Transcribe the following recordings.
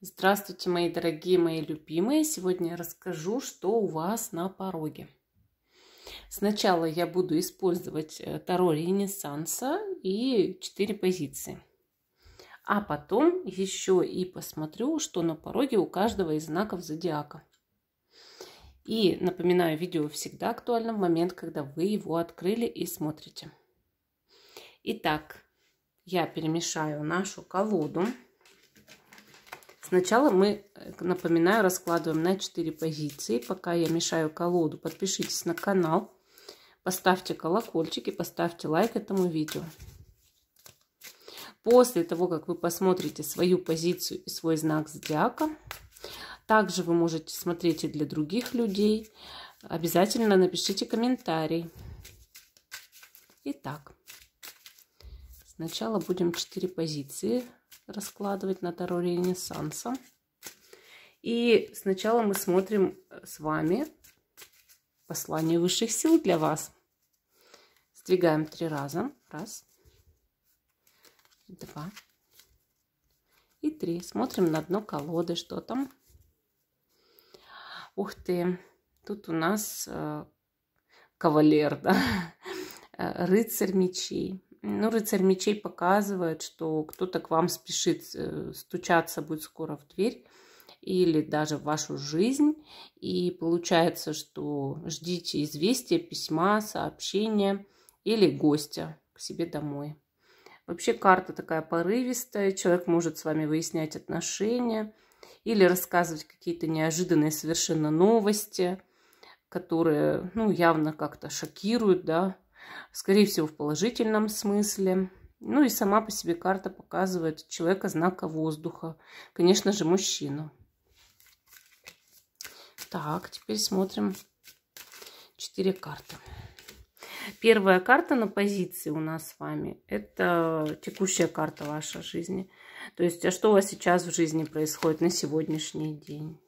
Здравствуйте, мои дорогие, мои любимые! Сегодня я расскажу, что у вас на пороге. Сначала я буду использовать Таро Ренессанса и 4 позиции. А потом еще и посмотрю, что на пороге у каждого из знаков зодиака. И напоминаю, видео всегда актуально в момент, когда вы его открыли и смотрите. Итак, я перемешаю нашу колоду. Сначала мы, напоминаю, раскладываем на 4 позиции. Пока я мешаю колоду, подпишитесь на канал, поставьте колокольчик и поставьте лайк этому видео. После того, как вы посмотрите свою позицию и свой знак зодиака, также вы можете смотреть и для других людей. Обязательно напишите комментарий. Итак, сначала будем 4 позиции раскладывать на Таро Ренессанса. И сначала мы смотрим с вами послание высших сил для вас. Сдвигаем 3 раза. 1, 2 и 3. Смотрим на дно колоды, что там. Ух ты, тут у нас кавалер, да? Рыцарь мечей. Ну, рыцарь мечей показывает, что кто-то к вам спешит, стучаться будет скоро в дверь или даже в вашу жизнь. И получается, что ждите известия, письма, сообщения или гостя к себе домой. Вообще карта такая порывистая. Человек может с вами выяснять отношения или рассказывать какие-то неожиданные совершенно новости, которые, ну, явно как-то шокируют, да. Скорее всего, в положительном смысле. Ну и сама по себе карта показывает человека знака воздуха. Конечно же, мужчину. Так, теперь смотрим 4 карты. Первая карта на позиции у нас с вами – это текущая карта вашей жизни. То есть, а что у вас сейчас в жизни происходит на сегодняшний день?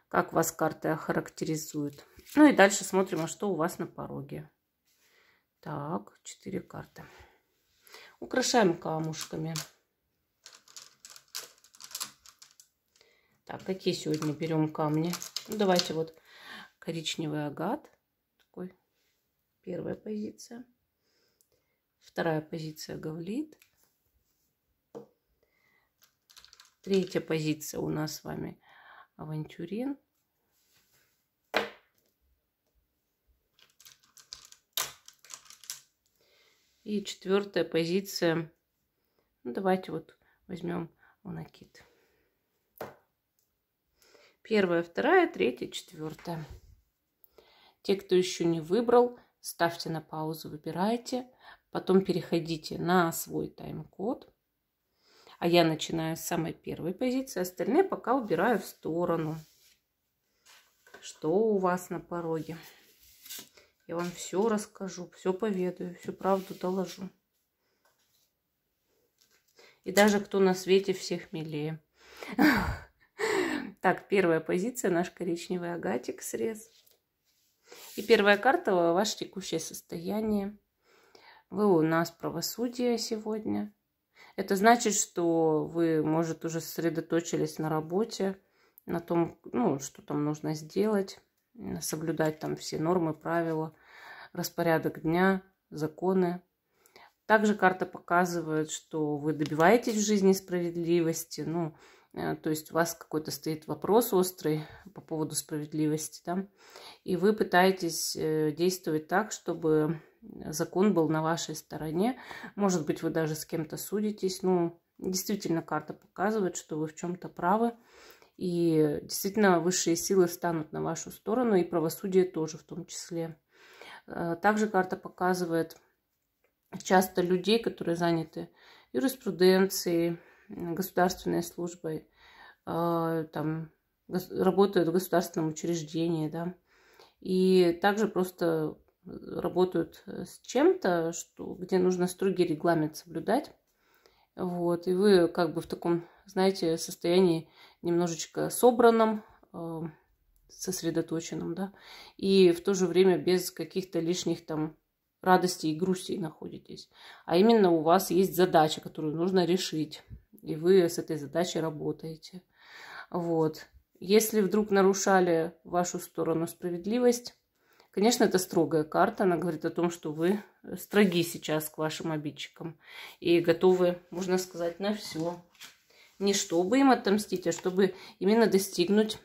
Как вас карты охарактеризуют? Ну и дальше смотрим, а что у вас на пороге. Так, 4 карты. Украшаем камушками. Так, какие сегодня берем камни? Ну, давайте вот коричневый агат. Такой. Первая позиция. Вторая позиция гавлит. Третья позиция у нас с вами авантюрин. И 4-я позиция. Ну, давайте вот возьмем унакит. 1-я, 2-я, 3-я, 4-я. Те, кто еще не выбрал, ставьте на паузу, выбирайте. Потом переходите на свой тайм-код. А я начинаю с самой первой позиции. Остальные пока убираю в сторону. Что у вас на пороге? Я вам все расскажу, все поведаю, всю правду доложу. И даже кто на свете всех милее. Так, первая позиция, наш коричневый агатик, срез. И первая карта, ваше текущее состояние. Вы у нас правосудие сегодня. Это значит, что вы, может, уже сосредоточились на работе, на том, ну, что там нужно сделать. Соблюдать там все нормы, правила, распорядок дня, законы. Также карта показывает, что вы добиваетесь в жизни справедливости. Ну, то есть у вас какой-то стоит вопрос острый по поводу справедливости, да? И вы пытаетесь действовать так, чтобы закон был на вашей стороне. Может быть, вы даже с кем-то судитесь. Ну, действительно, карта показывает, что вы в чем-то правы. И действительно, высшие силы станут на вашу сторону, и правосудие тоже в том числе. Также карта показывает часто людей, которые заняты юриспруденцией, государственной службой, там, работают в государственном учреждении, да, и также просто работают с чем-то, где нужно строгий регламент соблюдать. Вот, и вы как бы в таком, знаете, состоянии немножечко собранном, сосредоточенном, да, и в то же время без каких-то лишних там радостей и грустей находитесь. А именно у вас есть задача, которую нужно решить. и вы с этой задачей работаете. Вот. Если вдруг нарушали в вашу сторону справедливость, конечно, это строгая карта. Она говорит о том, что вы строги сейчас к вашим обидчикам и готовы, можно сказать, на все. Не чтобы им отомстить, а чтобы именно достигнуть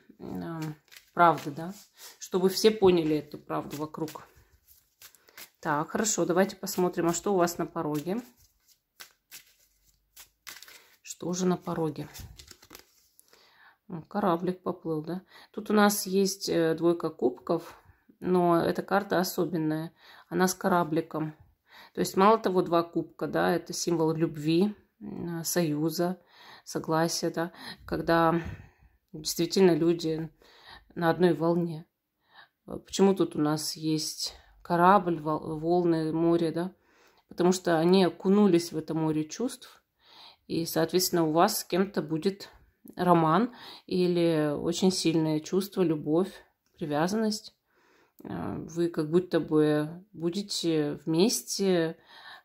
правды, да? Чтобы все поняли эту правду вокруг. Так, хорошо, давайте посмотрим, а что у вас на пороге. Что же на пороге? Кораблик поплыл, да? Тут у нас есть двойка кубков, но эта карта особенная. Она с корабликом. То есть мало того, 2 кубка, да, это символ любви, союза, согласия, да, когда действительно люди на одной волне. Почему тут у нас есть корабль, волны, море, да? Потому что они окунулись в это море чувств, и, соответственно, у вас с кем-то будет роман или очень сильное чувство, любовь, привязанность. Вы как будто бы будете вместе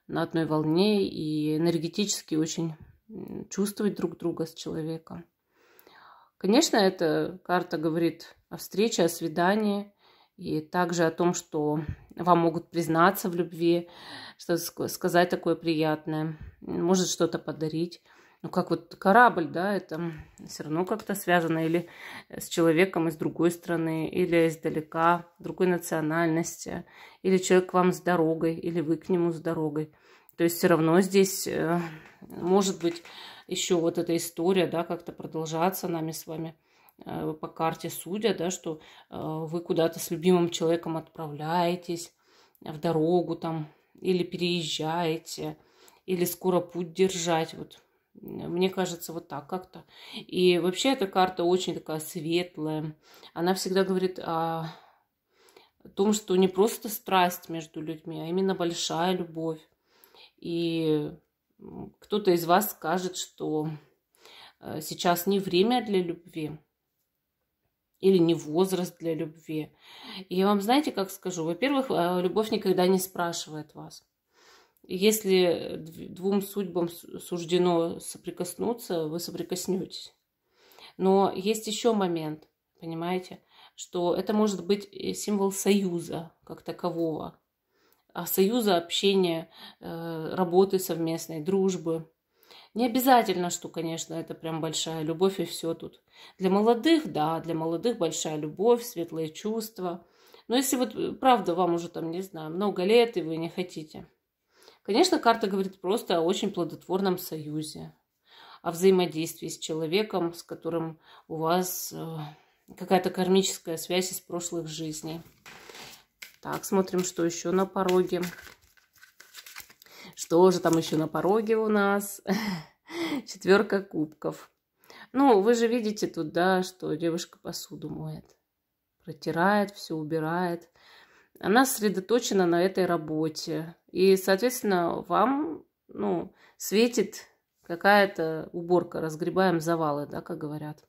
на одной волне и энергетически очень чувствовать друг друга с человеком. Конечно, эта карта говорит о встрече, о свидании, и также о том, что вам могут признаться в любви, что-то сказать такое приятное, может что-то подарить. Ну, как вот корабль, да, это все равно как-то связано или с человеком из другой страны, или издалека, другой национальности, или человек к вам с дорогой, или вы к нему с дорогой. То есть все равно здесь может быть еще вот эта история, да, как-то продолжаться нами с вами по карте судя, да, что вы куда-то с любимым человеком отправляетесь в дорогу там, или переезжаете, или скоро путь держать, вот. Мне кажется, вот так как-то. И вообще эта карта очень такая светлая. Она всегда говорит о том, что не просто страсть между людьми, а именно большая любовь. И кто-то из вас скажет, что сейчас не время для любви или не возраст для любви. И я вам, знаете, как скажу? Во-первых, любовь никогда не спрашивает вас. Если 2 судьбам суждено соприкоснуться, вы соприкоснетесь. Но есть еще момент, понимаете, что это может быть символ союза как такового. Союза, общения, работы совместной, дружбы. Не обязательно, что, конечно, это прям большая любовь и все тут. Для молодых, да, для молодых большая любовь, светлые чувства. Но если вот, правда, вам уже там, не знаю, много лет, и вы не хотите. Конечно, карта говорит просто о очень плодотворном союзе, о взаимодействии с человеком, с которым у вас какая-то кармическая связь из прошлых жизней. Так, смотрим, что еще на пороге. Что же там еще на пороге у нас? 4 кубков. Ну, вы же видите тут, да, что девушка посуду моет, протирает, все убирает. Она сосредоточена на этой работе. И, соответственно, вам, ну, светит какая-то уборка, разгребаем завалы, да, как говорят.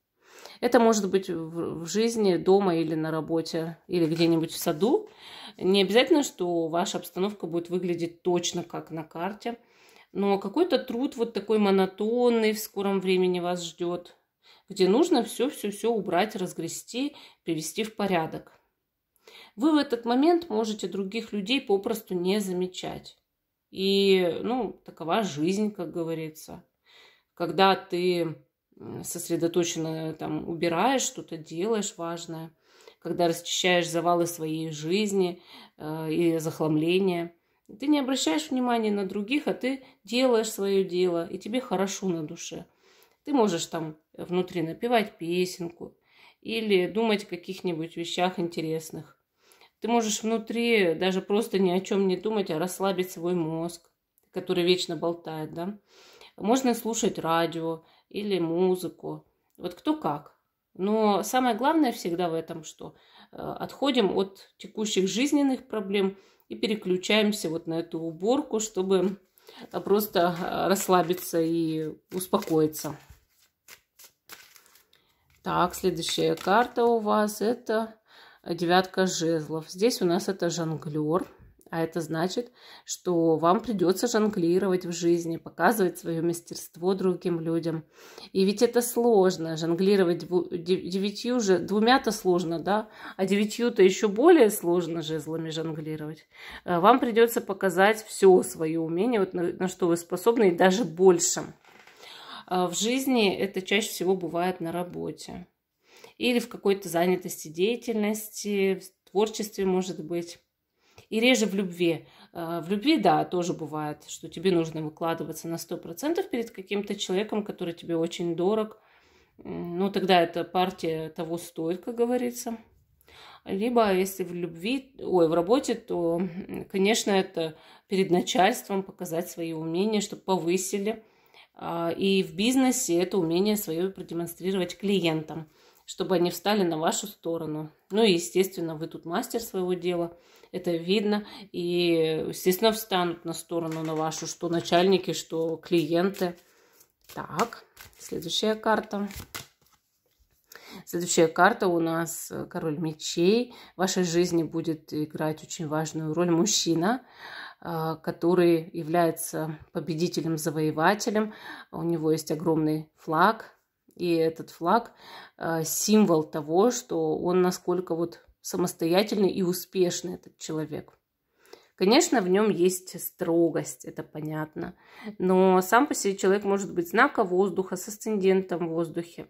Это может быть в жизни, дома или на работе, или где-нибудь в саду. Не обязательно, что ваша обстановка будет выглядеть точно как на карте. Но какой-то труд вот такой монотонный в скором времени вас ждет, где нужно все убрать, разгрести, привести в порядок. Вы в этот момент можете других людей попросту не замечать. И, ну, такова жизнь, как говорится. Когда ты сосредоточенно там убираешь, что-то делаешь важное, когда расчищаешь завалы своей жизни и захламления, ты не обращаешь внимания на других, а ты делаешь свое дело, и тебе хорошо на душе. Ты можешь там внутри напевать песенку или думать о каких-нибудь вещах интересных. Ты можешь внутри даже просто ни о чем не думать, а расслабить свой мозг, который вечно болтает, да. Можно слушать радио или музыку. Вот кто как. Но самое главное всегда в этом, что отходим от текущих жизненных проблем и переключаемся вот на эту уборку, чтобы просто расслабиться и успокоиться. Так, следующая карта у вас это 9 жезлов. Здесь у нас это жонглер. А это значит, что вам придется жонглировать в жизни, показывать свое мастерство другим людям. И ведь это сложно, жонглировать 9 же, 2-то сложно, да? А 9-то еще более сложно жезлами жонглировать. Вам придется показать все свое умение, вот на что вы способны, и даже больше. В жизни это чаще всего бывает на работе. Или в какой-то занятости, деятельности, в творчестве, может быть. И реже в любви. В любви, да, тоже бывает, что тебе нужно выкладываться на 100% перед каким-то человеком, который тебе очень дорог. Ну, тогда эта партия того стоит, как говорится. Либо, если в любви, в работе, то, конечно, это перед начальством показать свои умения, чтобы повысили. И в бизнесе это умение свое продемонстрировать клиентам, чтобы они встали на вашу сторону. Ну и, естественно, вы тут мастер своего дела. Это видно. И, естественно, встанут на сторону на вашу, что начальники, что клиенты. Так, следующая карта. Следующая карта у нас король мечей. В вашей жизни будет играть очень важную роль мужчина, который является победителем-завоевателем. У него есть огромный флаг. И этот флаг символ того, что он насколько вот самостоятельный и успешный этот человек. Конечно, в нем есть строгость, это понятно. Но сам по себе человек может быть знака воздуха, с асцендентом в воздухе.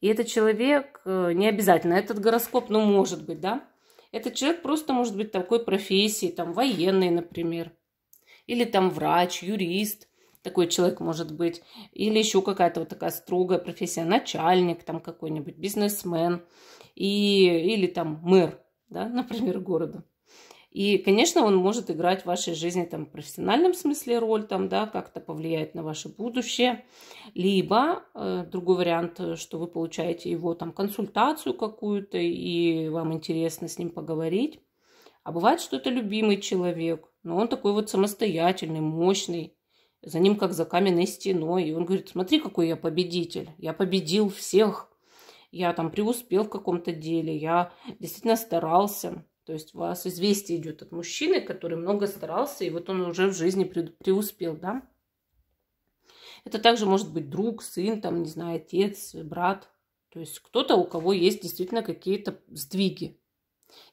И этот человек не обязательно, этот гороскоп, ну, может быть, да? Этот человек просто может быть такой профессии, там, военный, например. Или там врач, юрист. Такой человек может быть. Или еще какая-то вот такая строгая профессия. Начальник там какой-нибудь, бизнесмен. Или там мэр, да, например, города. И, конечно, он может играть в вашей жизни там, в профессиональном смысле роль, там, да, как-то повлиять на ваше будущее. Либо другой вариант, что вы получаете его там, консультацию какую-то, и вам интересно с ним поговорить. А бывает, что это любимый человек, но он такой вот самостоятельный, мощный. За ним как за каменной стеной. И он говорит, смотри, какой я победитель. Я победил всех. Я там преуспел в каком-то деле. Я действительно старался. То есть у вас известие идет от мужчины, который много старался. И вот он уже в жизни преуспел, да. Это также может быть друг, сын, там, не знаю, отец, брат. То есть кто-то, у кого есть действительно какие-то сдвиги.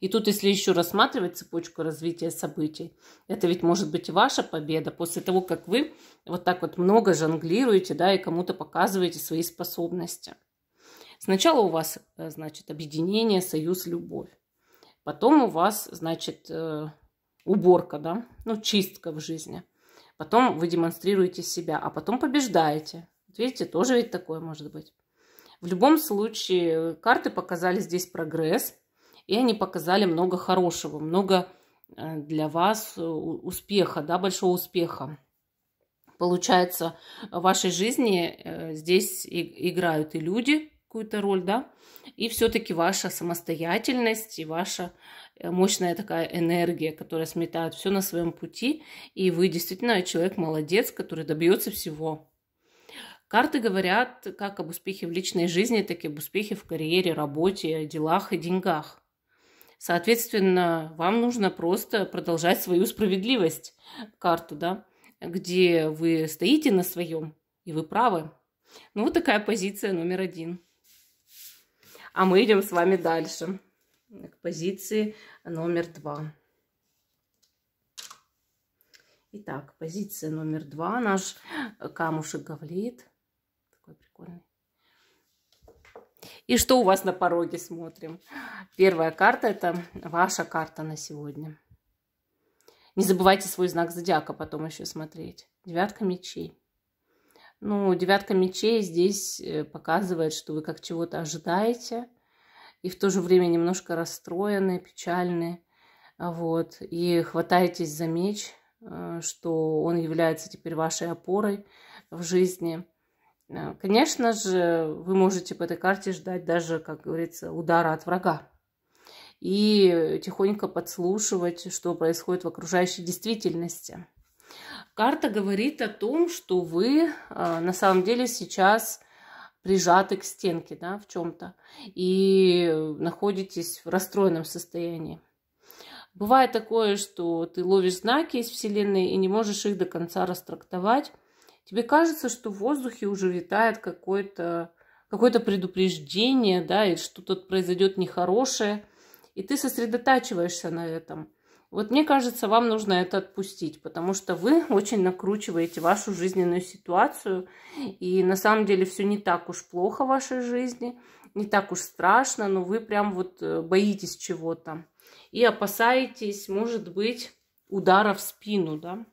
И тут, если еще рассматривать цепочку развития событий, это ведь может быть и ваша победа после того, как вы вот так вот много жонглируете, да, и кому-то показываете свои способности. Сначала у вас, значит, объединение, союз, любовь. Потом у вас, значит, уборка, да, ну, чистка в жизни. Потом вы демонстрируете себя, а потом побеждаете. Видите, тоже ведь такое может быть. В любом случае, карты показали здесь прогресс. И они показали много хорошего, много для вас успеха, да, большого успеха. Получается, в вашей жизни здесь играют и люди какую-то роль, да, и все-таки ваша самостоятельность и ваша мощная такая энергия, которая сметает все на своем пути, и вы действительно человек молодец, который добьется всего. Карты говорят как об успехе в личной жизни, так и об успехе в карьере, работе, делах и деньгах. Соответственно, вам нужно просто продолжать свою справедливость, карту, да, где вы стоите на своем, и вы правы. Ну, вот такая позиция номер 1. А мы идем с вами дальше, к позиции номер 2. Итак, позиция номер 2. Наш камушек говорит. Такой прикольный. И что у вас на пороге, смотрим. Первая карта – это ваша карта на сегодня. Не забывайте свой знак зодиака потом еще смотреть. 9 мечей. Ну, 9 мечей здесь показывает, что вы как чего-то ожидаете. И в то же время немножко расстроены, печальны. Вот. И хватаетесь за меч, что он является теперь вашей опорой в жизни. Конечно же, вы можете по этой карте ждать даже, как говорится, удара от врага. И тихонько подслушивать, что происходит в окружающей действительности. Карта говорит о том, что вы на самом деле сейчас прижаты к стенке, да, в чем-то. И находитесь в расстроенном состоянии. Бывает такое, что ты ловишь знаки из Вселенной и не можешь их до конца растрактовать. Тебе кажется, что в воздухе уже витает какое-то предупреждение, да, и что-то произойдет нехорошее, и ты сосредотачиваешься на этом. Вот мне кажется, вам нужно это отпустить, потому что вы очень накручиваете вашу жизненную ситуацию, и на самом деле все не так уж плохо в вашей жизни, не так уж страшно, но вы прям вот боитесь чего-то и опасаетесь, может быть, удара в спину, да.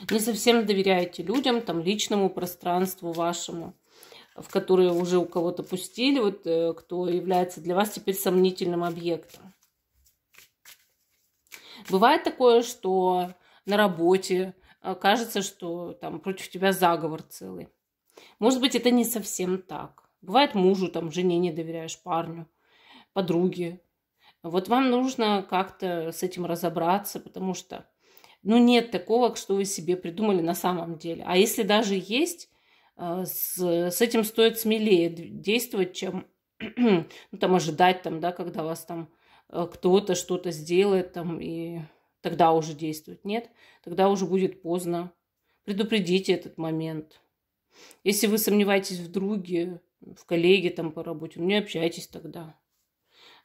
Не совсем доверяете людям, там, личному пространству вашему, в которое уже у кого-то пустили, вот кто является для вас теперь сомнительным объектом. Бывает такое, что на работе кажется, что там против тебя заговор целый. Может быть, это не совсем так. Бывает, мужу, там, жене не доверяешь, парню, подруге. Вот вам нужно как-то с этим разобраться, потому что, ну, нет такого, что вы себе придумали на самом деле. А если даже есть, с этим стоит смелее действовать, чем ну, там, ожидать, там, да, когда вас там кто-то что-то сделает, там, и тогда уже действовать. Нет, тогда уже будет поздно. Предупредите этот момент. Если вы сомневаетесь в друге, в коллеге там по работе, не общайтесь тогда.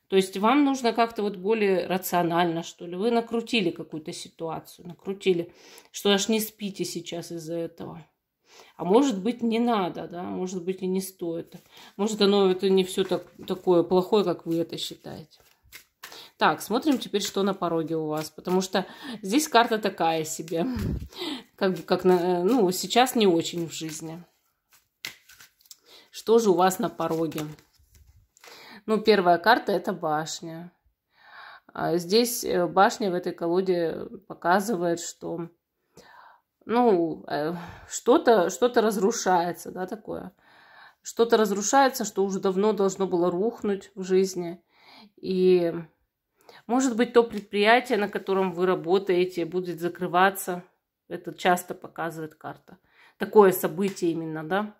То есть вам нужно как-то вот более рационально, что ли. Вы накрутили какую-то ситуацию, накрутили, что аж не спите сейчас из-за этого. А может быть, не надо, да, может быть, и не стоит. Может, оно это не все такое плохое, как вы это считаете. Так, смотрим теперь, что на пороге у вас, потому что здесь карта такая себе, ну, сейчас не очень в жизни. Что же у вас на пороге? Ну, первая карта – это башня. Здесь башня в этой колоде показывает, что, ну, что-то разрушается, да, такое. Что-то разрушается, что уже давно должно было рухнуть в жизни. И, может быть, то предприятие, на котором вы работаете, будет закрываться. Это часто показывает карта. Такое событие именно, да.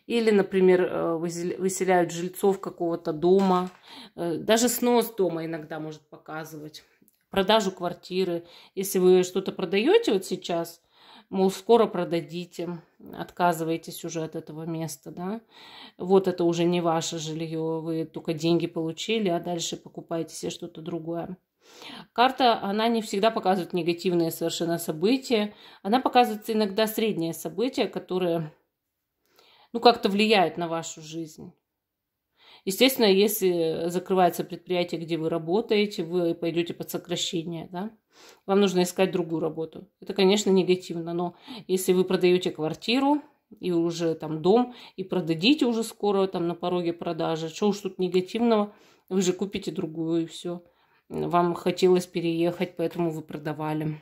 Или, например, выселяют жильцов какого-то дома. Даже снос дома иногда может показывать. Продажу квартиры. Если вы что-то продаете вот сейчас, мол, скоро продадите, отказываетесь уже от этого места, да. Вот это уже не ваше жилье, вы только деньги получили, а дальше покупаете себе что-то другое. Карта, она не всегда показывает негативные совершенно события. Она показывает иногда средние события, которые, ну, как-то влияет на вашу жизнь. Естественно, если закрывается предприятие, где вы работаете, вы пойдете под сокращение, да? Вам нужно искать другую работу. Это, конечно, негативно, но если вы продаете квартиру и уже там дом, и продадите уже скоро там на пороге продажи, что уж тут негативного, вы же купите другую и все. Вам хотелось переехать, поэтому вы продавали.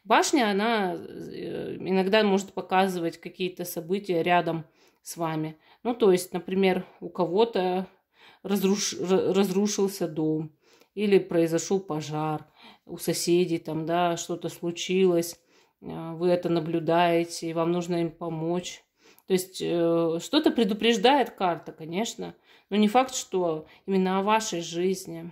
Башня, она иногда может показывать какие-то события рядом с вами. Ну, то есть, например, у кого-то разрушился дом или произошел пожар, у соседей там, да, что-то случилось, вы это наблюдаете, и вам нужно им помочь. То есть, что-то предупреждает карта, конечно, но не факт, что именно о вашей жизни.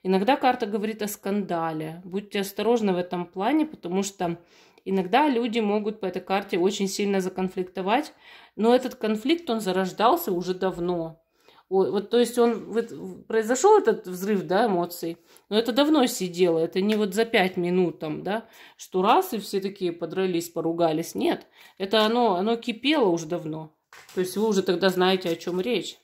Иногда карта говорит о скандале. Будьте осторожны в этом плане, потому что иногда люди могут по этой карте очень сильно законфликтовать, но этот конфликт, он зарождался уже давно. Вот, то есть произошел этот взрыв, да, эмоций, но это давно сидело, это не вот за 5 минут там, да, что раз и все такие подрались, поругались. Нет, это оно кипело уже давно. То есть вы уже тогда знаете, о чем речь.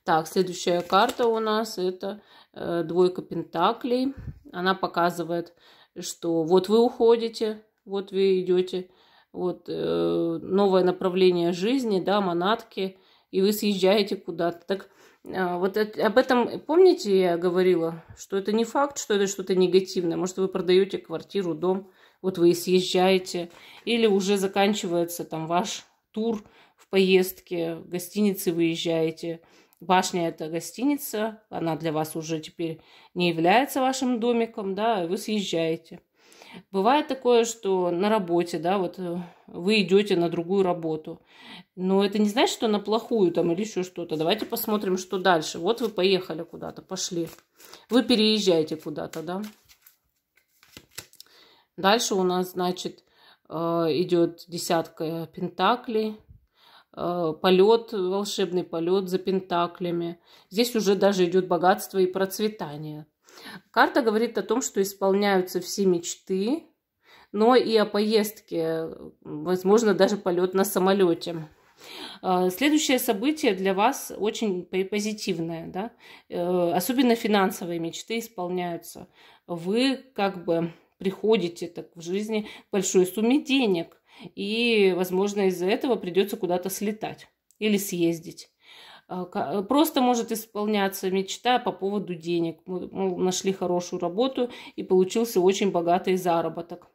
Так, следующая карта у нас это двойка пентаклей. Она показывает, что вот вы уходите, вот вы идете, вот новое направление жизни, да, манатки, и вы съезжаете куда-то. Так вот об этом, помните, я говорила, что это не факт, что это что-то негативное. Может, вы продаете квартиру, дом, вот вы и съезжаете, или уже заканчивается там ваш тур в поездке, в гостинице выезжаете. Башня – это гостиница, она для вас уже теперь не является вашим домиком, да, и вы съезжаете. Бывает такое, что на работе, да, вот вы идете на другую работу. Но это не значит, что на плохую там или еще что-то. Давайте посмотрим, что дальше. Вот вы поехали куда-то, пошли. Вы переезжаете куда-то, да. Дальше у нас, значит, идет десятка пентаклей. Полет, волшебный полет за пентаклями. Здесь уже даже идет богатство и процветание. Карта говорит о том, что исполняются все мечты, но и о поездке, возможно, даже полет на самолете. Следующее событие для вас очень позитивное, да? Особенно финансовые мечты исполняются. Вы как бы приходите так в жизни к большой сумме денег, и, возможно, из-за этого придется куда-то слетать или съездить. Просто может исполняться мечта по поводу денег. Мы нашли хорошую работу и получился очень богатый заработок.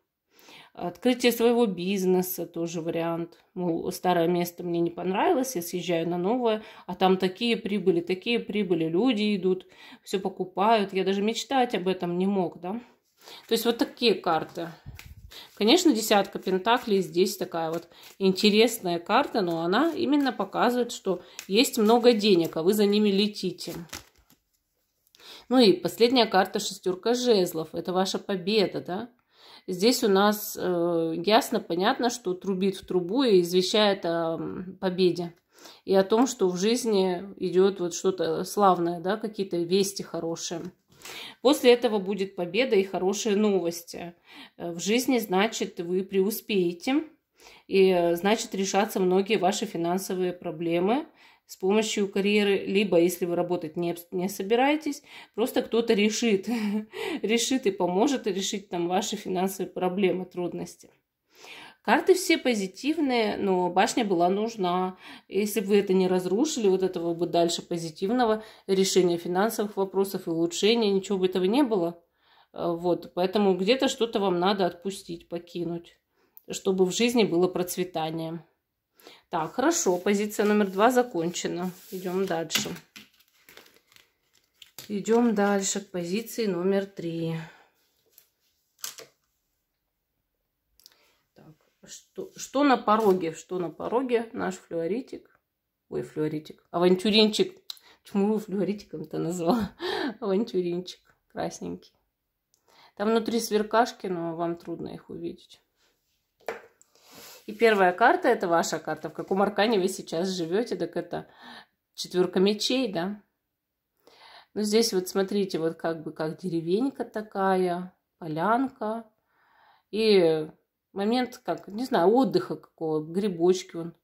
Открытие своего бизнеса тоже вариант. Мол, старое место мне не понравилось, я съезжаю на новое, а там такие прибыли, люди идут, все покупают. Я даже мечтать об этом не мог, да. То есть вот такие карты. Конечно, десятка пентаклей здесь такая вот интересная карта, но она именно показывает, что есть много денег, а вы за ними летите. Ну и последняя карта шестерка жезлов. Это ваша победа, да? Здесь у нас ясно, понятно, что трубит в трубу и извещает о победе. И о том, что в жизни идет вот что-то славное, да, какие-то вести хорошие. После этого будет победа и хорошие новости. В жизни, значит, вы преуспеете. И, значит, решатся многие ваши финансовые проблемы с помощью карьеры. Либо, если вы работать не собираетесь, просто кто-то решит и поможет решить там ваши финансовые проблемы, трудности. Карты все позитивные, но башня была нужна. Если бы вы это не разрушили, вот этого бы дальше позитивного решения финансовых вопросов и улучшения, ничего бы этого не было. Вот, поэтому где-то что-то вам надо отпустить, покинуть, чтобы в жизни было процветание. Так, хорошо, позиция номер 2 закончена. Идем дальше. Идем дальше к позиции номер 3. Что на пороге? Что на пороге наш флюоритик? Ой, флюоритик. Авантюринчик. Почему его флюоритиком-то назвала? Авантюринчик. Красненький. Там внутри сверкашки, но вам трудно их увидеть. И первая карта, это ваша карта. В каком аркане вы сейчас живете? Так это четверка мечей, да? Ну, здесь вот смотрите, вот как бы как деревенька такая, полянка. И момент, как, не знаю, отдыха какого, грибочки вон.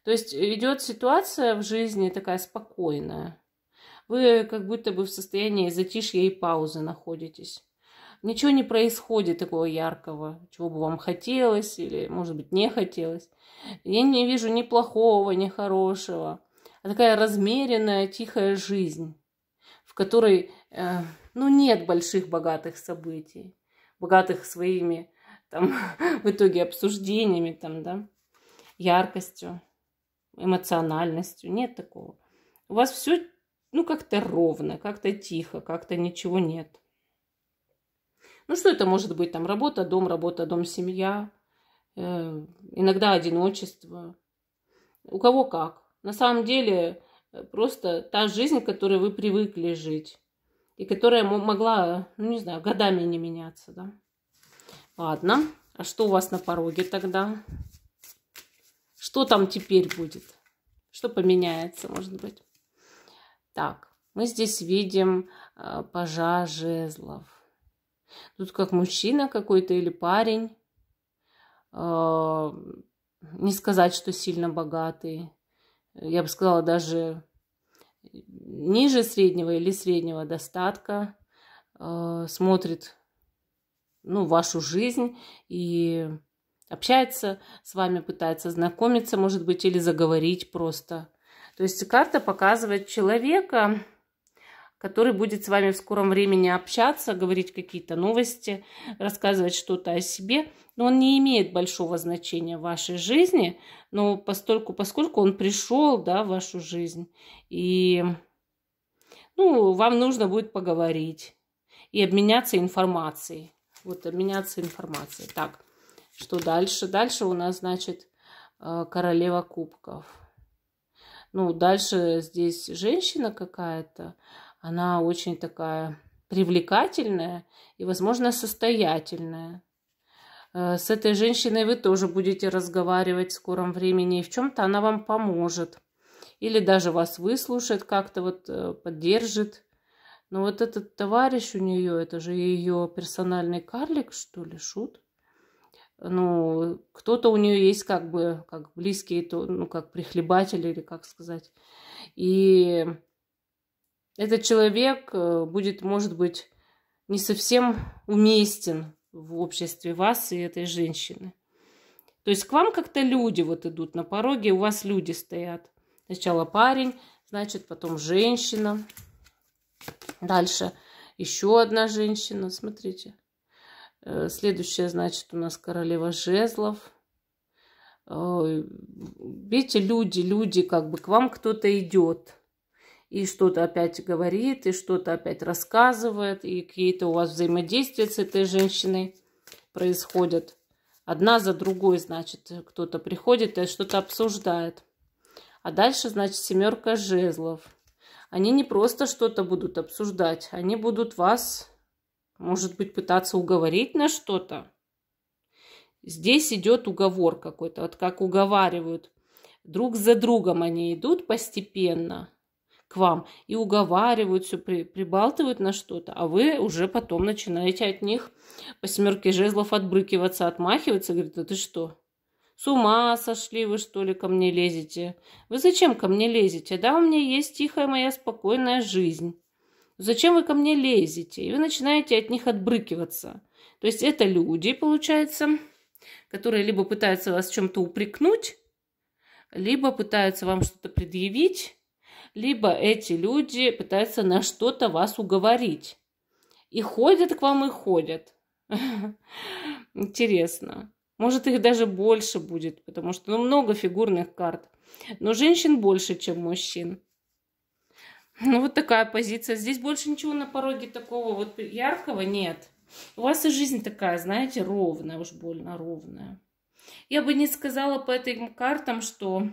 То есть идет ситуация в жизни такая спокойная. Вы как будто бы в состоянии затишья и паузы находитесь. Ничего не происходит такого яркого, чего бы вам хотелось или, может быть, не хотелось. Я не вижу ни плохого, ни хорошего. А такая размеренная, тихая жизнь, в которой, ну, нет больших богатых событий, богатых своими там, в итоге обсуждениями, там, да, яркостью, эмоциональностью. Нет такого. У вас все, ну, как-то ровно, как-то тихо, как-то ничего нет. Ну, что это может быть? Там работа, дом, семья, иногда одиночество. У кого как. На самом деле, просто та жизнь, к которой вы привыкли жить. И которая могла, ну, не знаю, годами не меняться, да. Ладно, а что у вас на пороге тогда? Что там теперь будет? Что поменяется, может быть? Так, мы здесь видим пажа жезлов. Тут как мужчина какой-то или парень. Не сказать, что сильно богатый. Я бы сказала, даже ниже среднего или среднего достатка. Смотрит, ну, вашу жизнь и общается с вами, пытается знакомиться, может быть, или заговорить просто. То есть карта показывает человека, который будет с вами в скором времени общаться, говорить какие-то новости, рассказывать что-то о себе. Но он не имеет большого значения в вашей жизни, но поскольку он пришел, да, в вашу жизнь, и, ну, вам нужно будет поговорить и обменяться информацией. Вот обменяться информацией. Так, что дальше? Дальше у нас, значит, королева кубков. Ну, дальше здесь женщина какая-то. Она очень такая привлекательная и, возможно, состоятельная. С этой женщиной вы тоже будете разговаривать в скором времени. И в чем-то она вам поможет. Или даже вас выслушает, как-то вот поддержит. Но вот этот товарищ у нее, это же ее персональный карлик, что ли, шут. Ну, кто-то у нее есть как бы, как близкий, ну, как прихлебатель или как сказать. И этот человек будет, может быть, не совсем уместен в обществе вас и этой женщины. То есть к вам как-то люди вот идут на пороге, у вас люди стоят. Сначала парень, значит, потом женщина. Дальше еще одна женщина, смотрите. Следующая, значит, у нас королева жезлов. Видите, люди, как бы к вам кто-то идет. И что-то опять говорит, и что-то опять рассказывает. И какие-то у вас взаимодействия с этой женщиной происходят. Одна за другой, значит, кто-то приходит и что-то обсуждает. А дальше, значит, семерка жезлов. Они не просто что-то будут обсуждать, они будут вас, может быть, пытаться уговорить на что-то. Здесь идет уговор какой-то, вот как уговаривают. Друг за другом они идут постепенно к вам и уговаривают, все прибалтывают на что-то, а вы уже потом начинаете от них по семерке жезлов отбрыкиваться, отмахиваться, говорит, да ты что? С ума сошли вы, что ли, ко мне лезете? Вы зачем ко мне лезете? Да, у меня есть тихая моя спокойная жизнь. Зачем вы ко мне лезете? И вы начинаете от них отбрыкиваться. То есть это люди, получается, которые либо пытаются вас в чем-то упрекнуть, либо пытаются вам что-то предъявить, либо эти люди пытаются на что-то вас уговорить. И ходят к вам, и ходят. Интересно. Может, их даже больше будет, потому что много фигурных карт. Но женщин больше, чем мужчин. Ну, вот такая позиция. Здесь больше ничего на пороге такого вот яркого нет. У вас и жизнь такая, знаете, ровная, уж больно ровная. Я бы не сказала по этим картам, что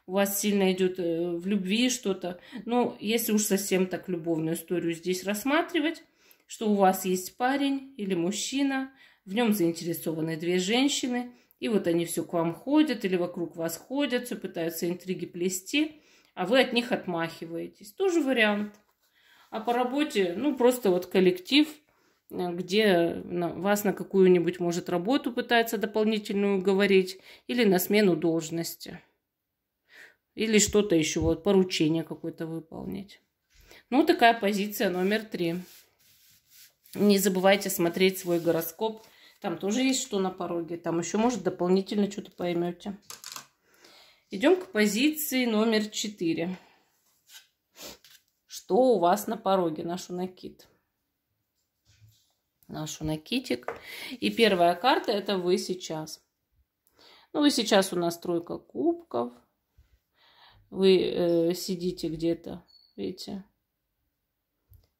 у вас сильно идет в любви что-то. Но если уж совсем так любовную историю здесь рассматривать, что у вас есть парень или мужчина, в нем заинтересованы две женщины, и вот они все к вам ходят или вокруг вас ходят, все пытаются интриги плести, а вы от них отмахиваетесь. Тоже вариант. А по работе, ну, просто вот коллектив, где вас на какую-нибудь, может, работу пытается дополнительную уговорить, или на смену должности, или что-то еще, вот поручение какое-то выполнить. Ну, такая позиция номер 3. Не забывайте смотреть свой гороскоп. Там тоже есть что на пороге. Там еще, может, дополнительно что-то поймете. Идем к позиции номер 4. Что у вас на пороге? Наш накид. Наш накидик. И первая карта — это вы сейчас. Ну, вы сейчас у нас тройка кубков. Вы сидите где-то, видите,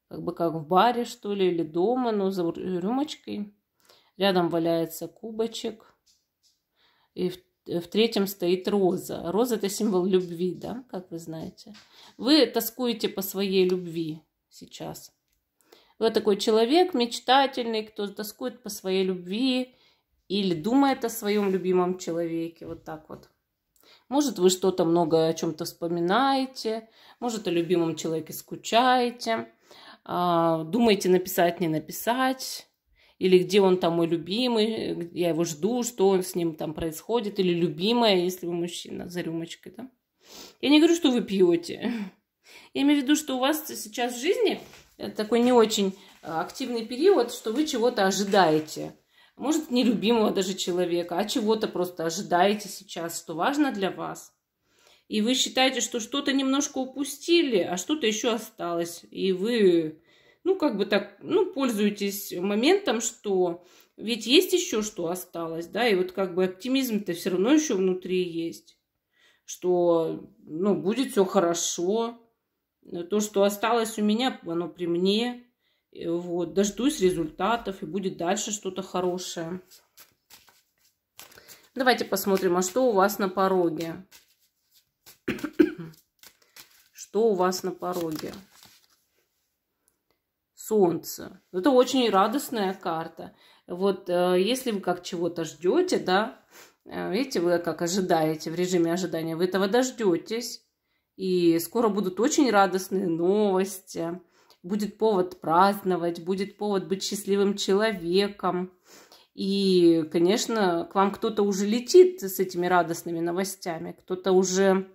как бы как в баре, что ли, или дома, но за рюмочкой. Рядом валяется кубочек. И в третьем стоит роза. Роза — это символ любви, да, как вы знаете. Вы тоскуете по своей любви сейчас. Вы такой человек мечтательный, кто тоскует по своей любви или думает о своем любимом человеке. Вот так вот. Может, вы что-то много о чем-то вспоминаете. Может, о любимом человеке скучаете. Думаете, написать, не написать. Или где он там, мой любимый, я его жду, что он с ним там происходит. Или любимая, если вы мужчина, за рюмочкой, да. Я не говорю, что вы пьете. Я имею в виду, что у вас сейчас в жизни такой не очень активный период, что вы чего-то ожидаете. Может, не любимого даже человека, а чего-то просто ожидаете сейчас, что важно для вас. И вы считаете, что что-то немножко упустили, а что-то еще осталось. И вы... Ну, как бы так, ну, пользуйтесь моментом, что ведь есть еще что осталось, да, и вот как бы оптимизм-то все равно еще внутри есть, что, ну, будет все хорошо, то, что осталось у меня, оно при мне, Вот, дождусь результатов, и будет дальше что-то хорошее. Давайте посмотрим, а что у вас на пороге? Что у вас на пороге? Солнце. Это очень радостная карта. Вот если вы как чего-то ждете, да, видите, вы как ожидаете, в режиме ожидания, вы этого дождетесь. И скоро будут очень радостные новости. Будет повод праздновать, будет повод быть счастливым человеком. И, конечно, к вам кто-то уже летит с этими радостными новостями. Кто-то уже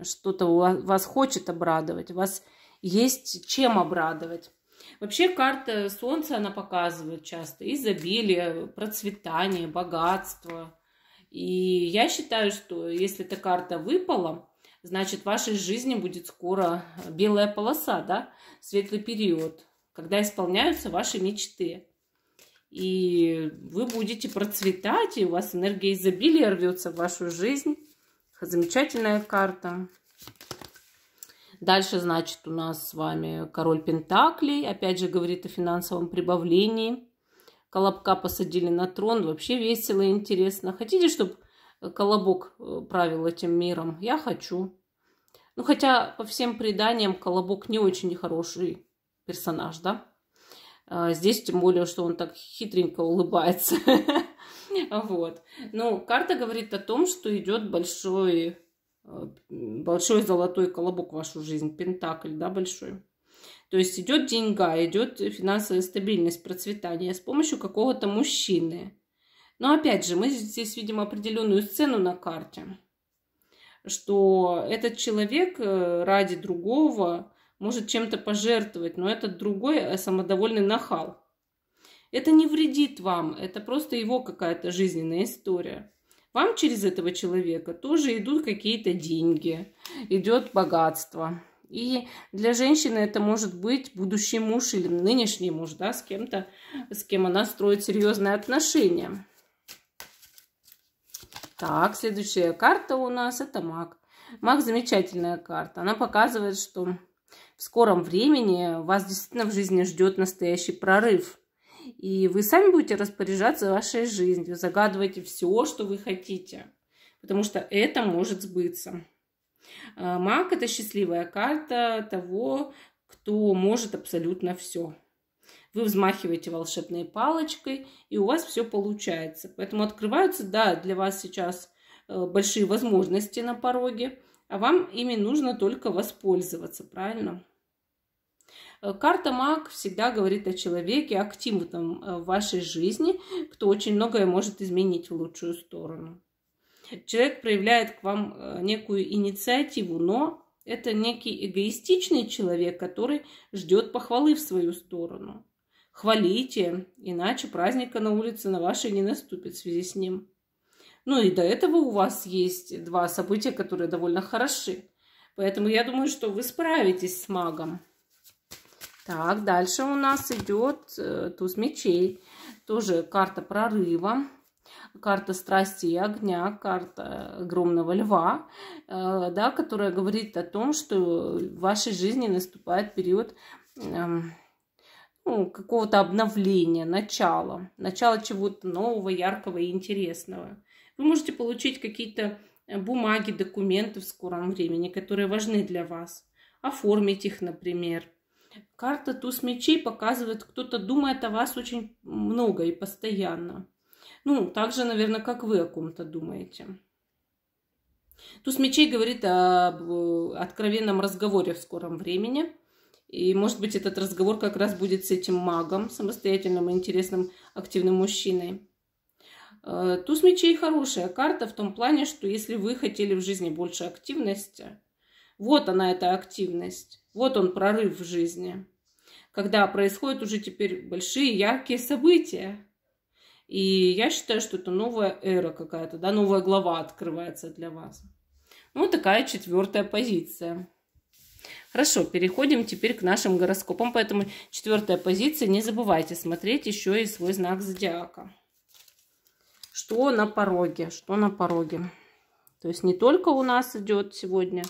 что-то вас хочет обрадовать. Вас есть чем обрадовать. Вообще карта Солнца, она показывает часто изобилие, процветание, богатство. И я считаю, что если эта карта выпала, значит, в вашей жизни будет скоро белая полоса, да, светлый период, когда исполняются ваши мечты. И вы будете процветать, и у вас энергия изобилия рвется в вашу жизнь. Замечательная карта. Дальше, значит, у нас с вами король Пентаклей. Опять же, говорит о финансовом прибавлении. Колобка посадили на трон. Вообще весело и интересно. Хотите, чтобы Колобок правил этим миром? Я хочу. Ну, хотя, по всем преданиям, Колобок не очень хороший персонаж, да? Здесь, тем более, что он так хитренько улыбается. Вот. Ну, карта говорит о том, что идет большой золотой колобок в вашу жизнь. Пентакль, да, большой. То есть идет деньга, идет финансовая стабильность, процветание с помощью какого-то мужчины. Но опять же, мы здесь видим определенную сцену на карте, что этот человек ради другого может чем-то пожертвовать, но этот другой самодовольный нахал. Это не вредит вам, это просто его какая-то жизненная история. Вам через этого человека тоже идут какие-то деньги, идет богатство. И для женщины это может быть будущий муж или нынешний муж, да, с кем-то, с кем она строит серьезные отношения. Так, следующая карта у нас это маг. Маг замечательная карта. Она показывает, что в скором времени вас действительно в жизни ждет настоящий прорыв. И вы сами будете распоряжаться вашей жизнью. Загадывайте все, что вы хотите. Потому что это может сбыться. Маг – это счастливая карта того, кто может абсолютно все. Вы взмахиваете волшебной палочкой, и у вас все получается. Поэтому открываются, да, для вас сейчас большие возможности на пороге. А вам ими нужно только воспользоваться, правильно? Карта Маг всегда говорит о человеке активном в вашей жизни, кто очень многое может изменить в лучшую сторону. Человек проявляет к вам некую инициативу, но это некий эгоистичный человек, который ждет похвалы в свою сторону. Хвалите, иначе праздника на улице на вашей не наступит в связи с ним. Ну и до этого у вас есть два события, которые довольно хороши. Поэтому я думаю, что вы справитесь с магом. Так, дальше у нас идет туз мечей. Тоже карта прорыва, карта страсти и огня, карта огромного льва, да, которая говорит о том, что в вашей жизни наступает период какого-то обновления, начала чего-то нового, яркого и интересного. Вы можете получить какие-то бумаги, документы в скором времени, которые важны для вас. Оформить их, например. Карта туз мечей показывает, кто-то думает о вас очень много и постоянно. Ну, так же, наверное, как вы о ком-то думаете. Туз мечей говорит об откровенном разговоре в скором времени. И, может быть, этот разговор как раз будет с этим магом, самостоятельным, интересным, активным мужчиной. Туз мечей хорошая карта в том плане, что если вы хотели в жизни больше активности, вот она, эта активность, вот он прорыв в жизни, когда происходят уже теперь большие яркие события. И я считаю, что это новая эра какая-то, да, новая глава открывается для вас. Ну, такая 4-я позиция. Хорошо, переходим теперь к нашим гороскопам, поэтому 4-я позиция, не забывайте смотреть еще и свой знак зодиака. Что на пороге? Что на пороге? То есть не только у нас идет сегодня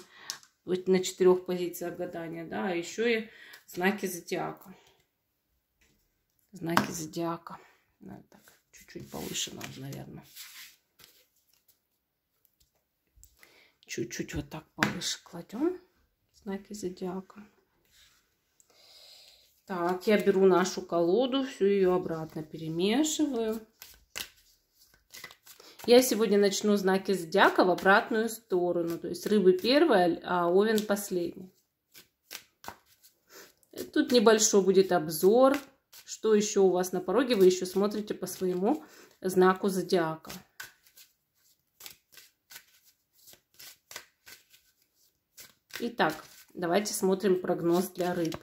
на 4 позициях гадания, да, а еще и знаки зодиака. знаки зодиака. Так, чуть-чуть повыше надо, наверное. Чуть-чуть вот так повыше кладем знаки зодиака. Так, я беру нашу колоду, всю ее обратно перемешиваю. Я сегодня начну знаки зодиака в обратную сторону. То есть рыбы первая, а овен последний. Тут небольшой будет обзор. Что еще у вас на пороге, вы еще смотрите по своему знаку зодиака. Итак, давайте смотрим прогноз для рыб.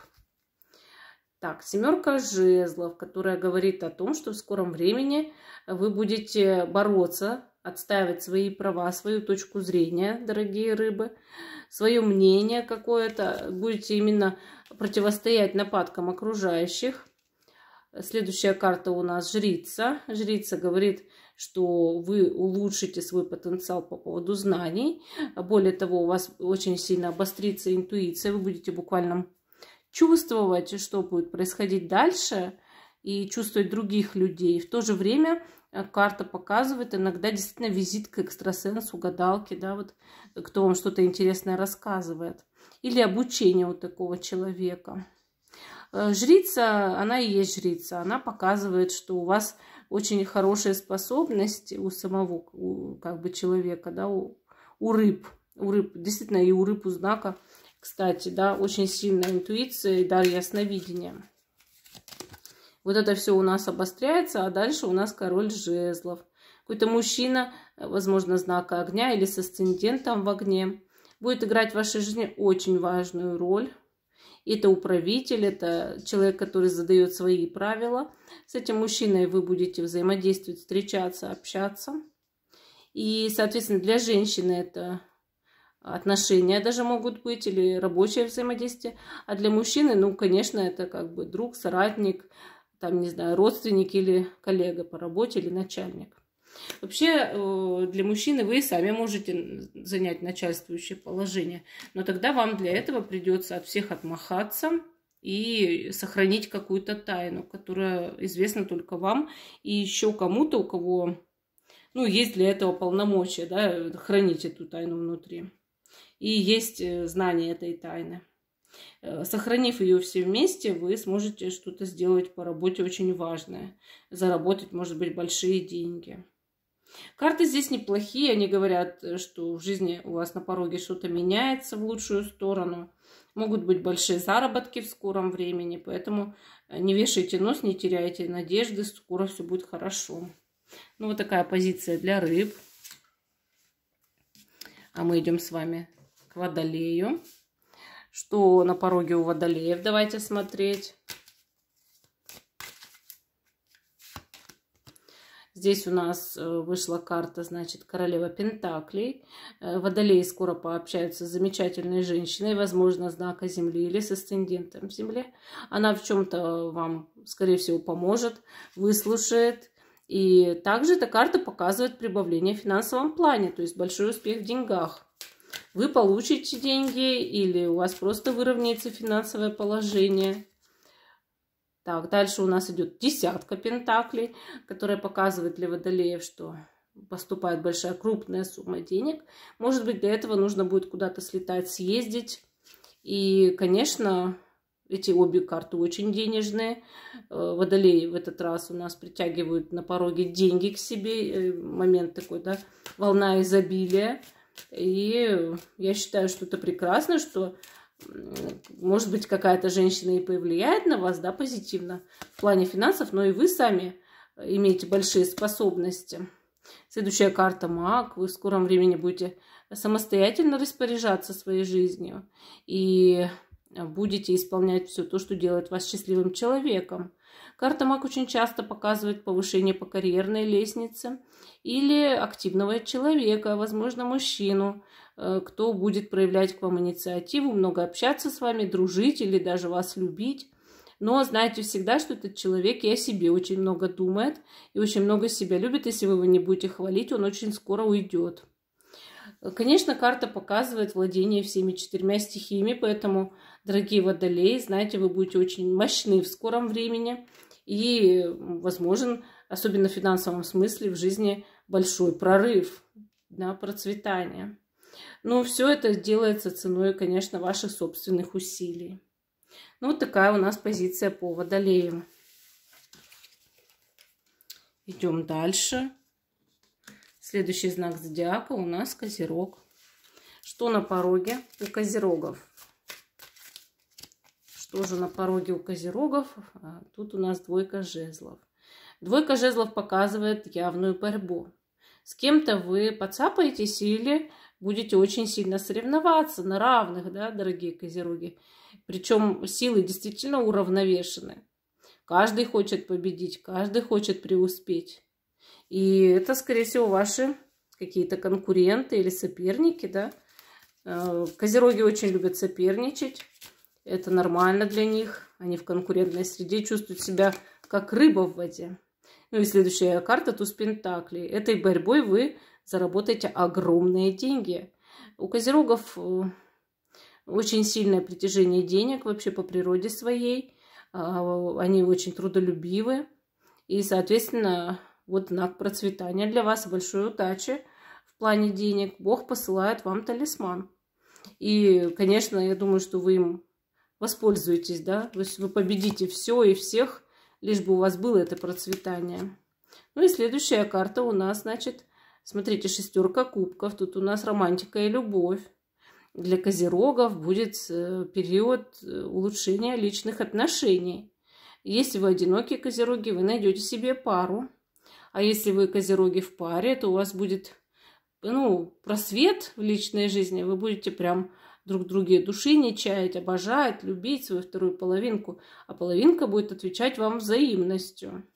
Так, семерка жезлов, которая говорит о том, что в скором времени вы будете бороться, отстаивать свои права, свою точку зрения, дорогие рыбы, свое мнение какое-то. Будете именно противостоять нападкам окружающих. Следующая карта у нас жрица. Жрица говорит, что вы улучшите свой потенциал по поводу знаний. Более того, у вас очень сильно обострится интуиция. Вы будете буквально чувствовать, что будет происходить дальше, и чувствовать других людей. В то же время карта показывает иногда действительно визит к экстрасенсу, гадалке, да, вот кто вам что-то интересное рассказывает. Или обучение у такого человека. Жрица, она и есть жрица. Она показывает, что у вас очень хорошие способности у самого как бы человека, да, у рыб. У рыб, действительно, и у рыб у знака, кстати, да, очень сильная интуиция и дар ясновидения. Вот это все у нас обостряется, а дальше у нас король жезлов. Какой-то мужчина, возможно, знака огня или с асцендентом в огне, будет играть в вашей жизни очень важную роль. Это управитель, это человек, который задает свои правила. С этим мужчиной вы будете взаимодействовать, встречаться, общаться. И, соответственно, для женщины это отношения даже могут быть или рабочее взаимодействие. А для мужчины, ну, конечно, это как бы друг, соратник, там, не знаю, родственник или коллега по работе или начальник. Вообще, для мужчины вы сами можете занять начальствующее положение, но тогда вам для этого придется от всех отмахаться и сохранить какую-то тайну, которая известна только вам и еще кому-то, у кого, ну, есть для этого полномочия, да, хранить эту тайну внутри. И есть знание этой тайны. Сохранив ее все вместе, вы сможете что-то сделать по работе очень важное. Заработать, может быть, большие деньги. Карты здесь неплохие. Они говорят, что в жизни у вас на пороге что-то меняется в лучшую сторону. Могут быть большие заработки в скором времени. Поэтому не вешайте нос, не теряйте надежды. Скоро все будет хорошо. Ну, вот такая позиция для рыб. А мы идем с вами к Водолею. Что на пороге у Водолеев? Давайте смотреть. Здесь у нас вышла карта, значит, королева Пентаклей. Водолеи скоро пообщаются с замечательной женщиной, возможно, знака Земли или с асцендентом в Земле. Она в чем-то вам, скорее всего, поможет, выслушает. И также эта карта показывает прибавление в финансовом плане, то есть большой успех в деньгах. Вы получите деньги или у вас просто выровняется финансовое положение. Так, дальше у нас идет десятка пентаклей, которая показывает для водолеев, что поступает большая крупная сумма денег. Может быть, для этого нужно будет куда-то слетать, съездить. И, конечно, эти обе карты очень денежные. Водолеи в этот раз у нас притягивают на пороге деньги к себе. Момент такой, да, волна изобилия. И я считаю, что это прекрасно, что, может быть, какая-то женщина и повлияет на вас, да, позитивно в плане финансов, но и вы сами имеете большие способности. Следующая карта Маг. Вы в скором времени будете самостоятельно распоряжаться своей жизнью и будете исполнять все то, что делает вас счастливым человеком. Карта Маг очень часто показывает повышение по карьерной лестнице или активного человека, возможно, мужчину, кто будет проявлять к вам инициативу, много общаться с вами, дружить или даже вас любить. Но знайте всегда, что этот человек и о себе очень много думает и очень много себя любит. Если вы его не будете хвалить, он очень скоро уйдет. Конечно, карта показывает владение всеми 4 стихиями, поэтому, дорогие водолеи, знаете, вы будете очень мощны в скором времени. и возможен, особенно в финансовом смысле, в жизни большой прорыв, да, процветание. Но все это делается ценой, конечно, ваших собственных усилий. Ну, вот такая у нас позиция по Водолею. Идем дальше. Следующий знак зодиака у нас Козерог. Что на пороге у Козерогов? Что же на пороге у Козерогов? Тут у нас двойка жезлов. Двойка жезлов показывает явную борьбу. С кем-то вы подцапаетесь или будете очень сильно соревноваться на равных, да, дорогие Козероги. Причем силы действительно уравновешены. Каждый хочет победить, каждый хочет преуспеть. И это, скорее всего, ваши какие-то конкуренты или соперники, да. Козероги очень любят соперничать. Это нормально для них. Они в конкурентной среде чувствуют себя как рыба в воде. Ну и следующая карта туз пентаклей. Этой борьбой вы заработаете огромные деньги. У Козерогов очень сильное притяжение денег вообще по природе своей. Они очень трудолюбивы. И, соответственно, вот знак процветания для вас, большой удачи в плане денег. Бог посылает вам талисман. И, конечно, я думаю, что вы им воспользуетесь, да. То есть вы победите все и всех, лишь бы у вас было это процветание. Ну и следующая карта у нас, значит, смотрите, шестерка кубков. Тут у нас романтика и любовь. Для Козерогов будет период улучшения личных отношений. Если вы одинокие Козероги, вы найдете себе пару. А если вы Козероги в паре, то у вас будет, ну, просвет в личной жизни. Вы будете прям друг друге души не чаять, обожать, любить свою вторую половинку. А половинка будет отвечать вам взаимностью.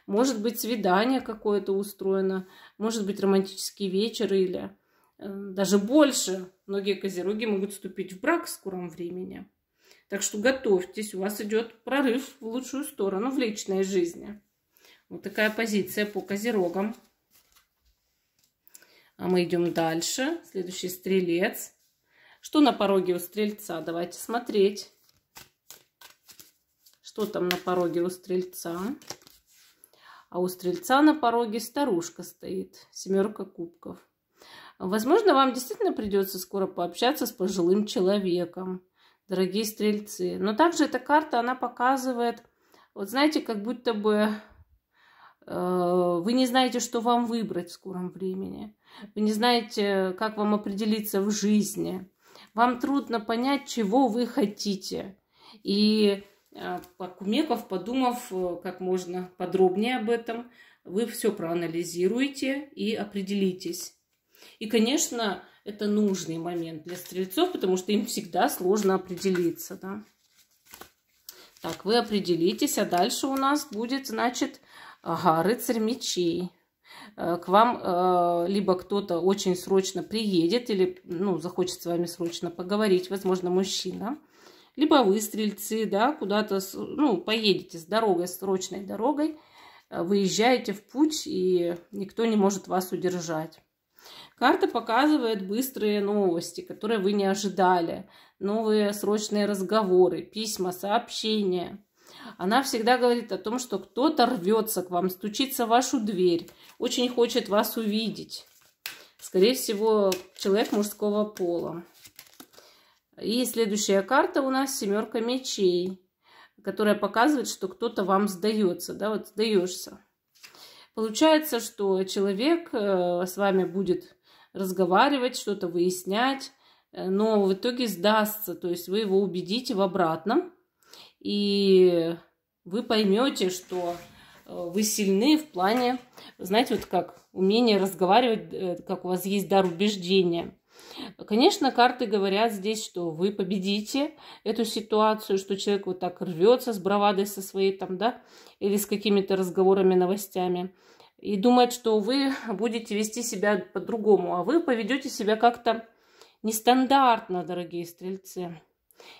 Может быть, свидание какое-то устроено, может быть, романтический вечер или даже больше. Многие Козероги могут вступить в брак в скором времени. Так что готовьтесь, у вас идет прорыв в лучшую сторону в личной жизни. Вот такая позиция по Козерогам. А мы идем дальше. Следующий Стрелец. Что на пороге у Стрельца? Давайте смотреть. Что там на пороге у Стрельца? А у Стрельца на пороге старушка стоит. Семерка кубков. Возможно, вам действительно придется скоро пообщаться с пожилым человеком, дорогие Стрельцы. Но также эта карта, она показывает, вот знаете, как будто бы вы не знаете, что вам выбрать в скором времени. Вы не знаете, как вам определиться в жизни. Вам трудно понять, чего вы хотите. И покумеков, подумав как можно подробнее об этом, вы все проанализируете и определитесь. И, конечно, это нужный момент для Стрельцов, потому что им всегда сложно определиться. Да? Так, вы определитесь, а дальше у нас будет, значит, рыцарь мечей. К вам либо кто-то очень срочно приедет или захочет с вами срочно поговорить, возможно, мужчина. Либо вы, Стрельцы, да, куда-то поедете с дорогой, срочной дорогой, выезжаете в путь, и никто не может вас удержать. Карта показывает быстрые новости, которые вы не ожидали. Новые срочные разговоры, письма, сообщения. Она всегда говорит о том, что кто-то рвется к вам, стучится в вашу дверь, очень хочет вас увидеть. Скорее всего, человек мужского пола. И следующая карта у нас семерка мечей, которая показывает, что кто-то вам сдается, да, вот сдаешься. Получается, что человек с вами будет разговаривать, что-то выяснять, но в итоге сдастся, то есть вы его убедите в обратном, и вы поймете, что вы сильны в плане, знаете, вот как умение разговаривать, как у вас есть дар убеждения. Конечно, карты говорят здесь, что вы победите эту ситуацию, что человек вот так рвется с бравадой со своей там, да, или с какими-то разговорами, новостями, и думает, что вы будете вести себя по-другому, а вы поведете себя как-то нестандартно, дорогие Стрельцы.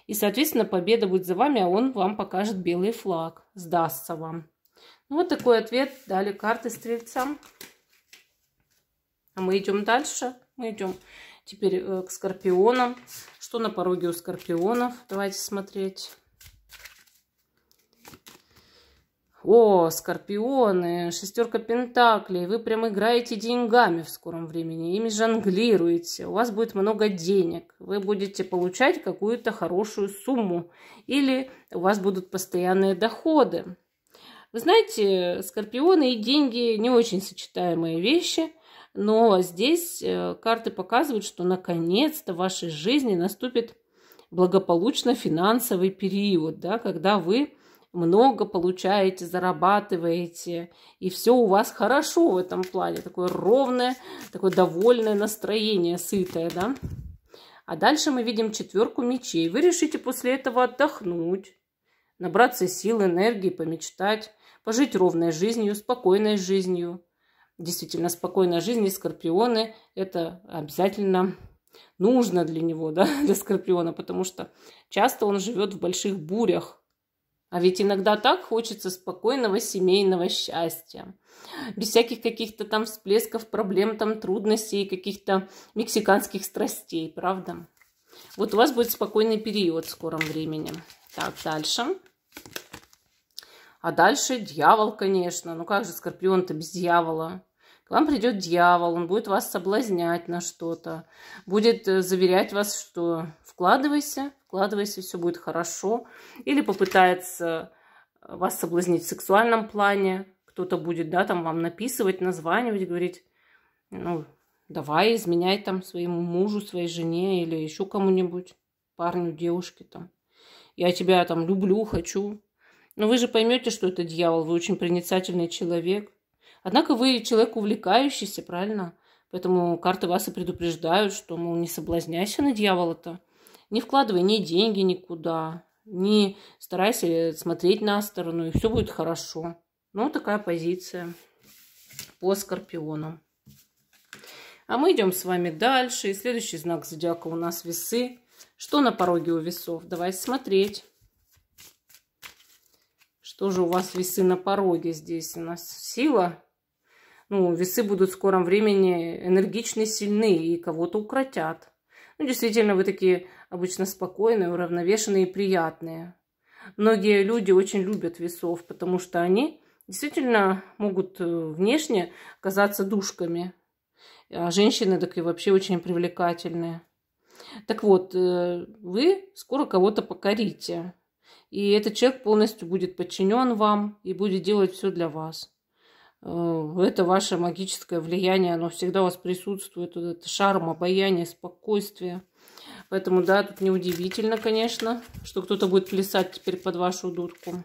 И, соответственно, победа будет за вами, а он вам покажет белый флаг, сдастся вам. Ну, вот такой ответ дали карты Стрельцам. А мы идем дальше. Мы идем теперь к Скорпионам. Что на пороге у Скорпионов? Давайте смотреть. О, скорпионы, шестерка пентаклей, вы прям играете деньгами в скором времени, ими жонглируете, у вас будет много денег, вы будете получать какую-то хорошую сумму, или у вас будут постоянные доходы. Вы знаете, скорпионы и деньги не очень сочетаемые вещи, но здесь карты показывают, что наконец-то в вашей жизни наступит благополучно финансовый период, да, когда вы много получаете, зарабатываете, и все у вас хорошо в этом плане. Такое ровное, такое довольное настроение, сытое, да. А дальше мы видим четверку мечей. Вы решите после этого отдохнуть, набраться сил, энергии, помечтать, пожить ровной жизнью, спокойной жизнью. Действительно, спокойная жизнь и скорпионы – это обязательно нужно для него, да, для скорпиона, потому что часто он живет в больших бурях. А ведь иногда так хочется спокойного семейного счастья. Без всяких каких-то там всплесков, проблем, там трудностей, каких-то мексиканских страстей, правда? Вот у вас будет спокойный период в скором времени. Так, дальше. А дальше дьявол, конечно. Ну как же скорпион-то без дьявола? К вам придет дьявол, он будет вас соблазнять на что-то. Будет заверять вас, что вкладывайся, все будет хорошо. Или попытается вас соблазнить в сексуальном плане. Кто-то будет, да, там вам написывать, названивать, говорить, ну, давай, изменяй там своему мужу, своей жене или еще кому-нибудь, парню, девушке там. Я тебя там люблю, хочу. Но вы же поймете, что это дьявол, вы очень проницательный человек. Однако вы человек увлекающийся, правильно? Поэтому карты вас и предупреждают, что, мол, не соблазняйся на дьявола-то. Не вкладывай ни деньги никуда, не старайся смотреть на сторону, и все будет хорошо. Ну, такая позиция по скорпиону. А мы идем с вами дальше. И следующий знак зодиака у нас весы. Что на пороге у весов? Давайте смотреть. Что же у вас весы на пороге здесь? У нас сила. Ну, весы будут в скором времени энергичны, сильны и кого-то укротят. Ну, действительно, вы такие обычно спокойные, уравновешенные и приятные. Многие люди очень любят весов, потому что они действительно могут внешне казаться душками. А женщины так и вообще очень привлекательные. Так вот, вы скоро кого-то покорите. И этот человек полностью будет подчинен вам и будет делать все для вас. Это ваше магическое влияние, оно всегда у вас присутствует. Вот это шарм, обаяние, спокойствие. Поэтому, да, тут неудивительно, конечно, что кто-то будет плясать теперь под вашу дудку.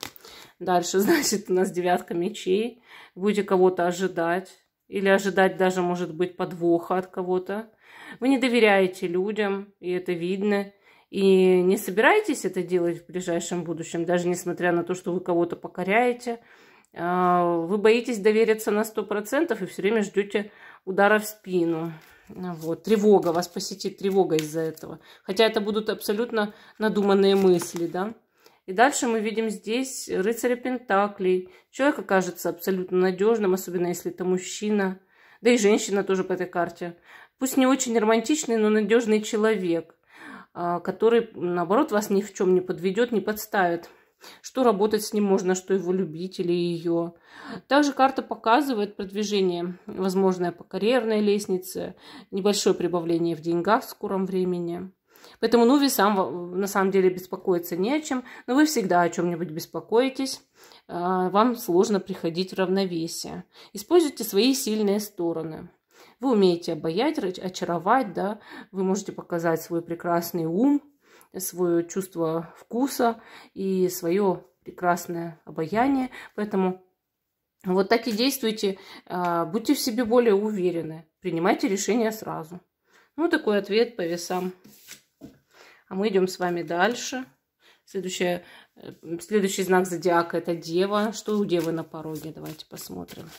Дальше, значит, у нас девятка мечей. Будете кого-то ожидать. Или ожидать даже, может быть, подвоха от кого-то. Вы не доверяете людям, и это видно. И не собираетесь это делать в ближайшем будущем, даже несмотря на то, что вы кого-то покоряете. Вы боитесь довериться на 100% и все время ждете удара в спину. Вот. Тревога, вас посетит тревога из-за этого. Хотя это будут абсолютно надуманные мысли, да. И дальше мы видим здесь рыцаря пентаклей. Человек окажется абсолютно надежным, особенно если это мужчина. Да и женщина тоже по этой карте. Пусть не очень романтичный, но надежный человек, который, наоборот, вас ни в чем не подведет, не подставит. Что работать с ним можно, что его любить или ее. Также карта показывает продвижение, возможное по карьерной лестнице, небольшое прибавление в деньгах в скором времени. Поэтому, ну, весам на самом деле беспокоиться не о чем, но вы всегда о чем-нибудь беспокоитесь, вам сложно приходить в равновесие. Используйте свои сильные стороны. Вы умеете обаять, очаровать, да, вы можете показать свой прекрасный ум, свое чувство вкуса и свое прекрасное обаяние. Поэтому вот так и действуйте, будьте в себе более уверены, принимайте решения сразу. Ну, такой ответ по весам. А мы идем с вами дальше. Следующий знак зодиака – это Дева. Что у Девы на пороге? Давайте посмотрим.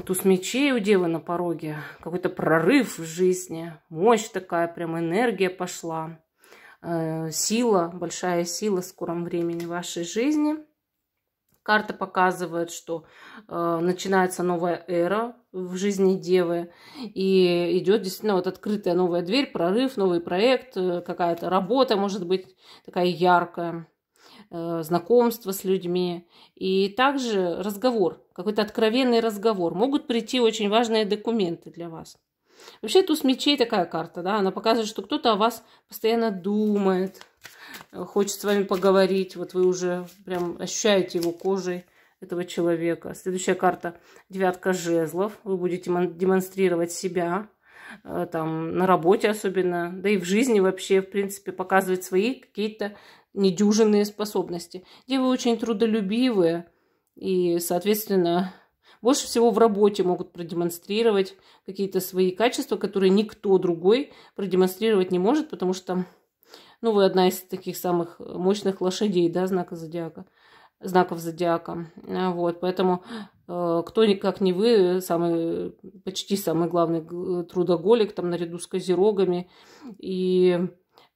Туз мечей у Девы на пороге. Какой-то прорыв в жизни. Мощь такая, прям энергия пошла. Сила, большая сила в скором времени в вашей жизни. Карта показывает, что начинается новая эра в жизни Девы. И идет действительно вот открытая новая дверь, прорыв, новый проект, какая-то работа, может быть, такая яркая. знакомство с людьми. И также разговор, какой-то откровенный разговор. Могут прийти очень важные документы для вас. Вообще туз мечей такая карта, да, она показывает, что кто-то о вас постоянно думает, хочет с вами поговорить. Вот вы уже прям ощущаете его кожей, этого человека. Следующая карта — 9 жезлов. Вы будете демонстрировать себя, там, на работе особенно, да и в жизни вообще, в принципе, показывать свои какие-то недюжинные способности, где вы очень трудолюбивые и, соответственно, больше всего в работе могут продемонстрировать какие-то свои качества, которые никто другой продемонстрировать не может, потому что, ну, вы одна из таких самых мощных лошадей, да, знаков зодиака. Вот, поэтому кто как не вы, почти самый главный трудоголик, там, наряду с козерогами и,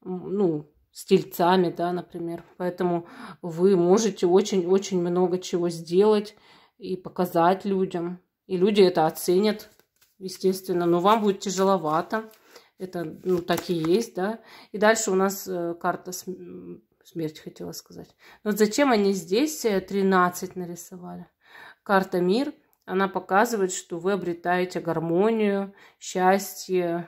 ну, с тельцами, да, например. Поэтому вы можете очень-очень много чего сделать и показать людям. И люди это оценят, естественно, но вам будет тяжеловато. Это, ну, так и есть, да. И дальше у нас карта смерть, хотела сказать. Но вот зачем они здесь 13 нарисовали? Карта мир, она показывает, что вы обретаете гармонию, счастье,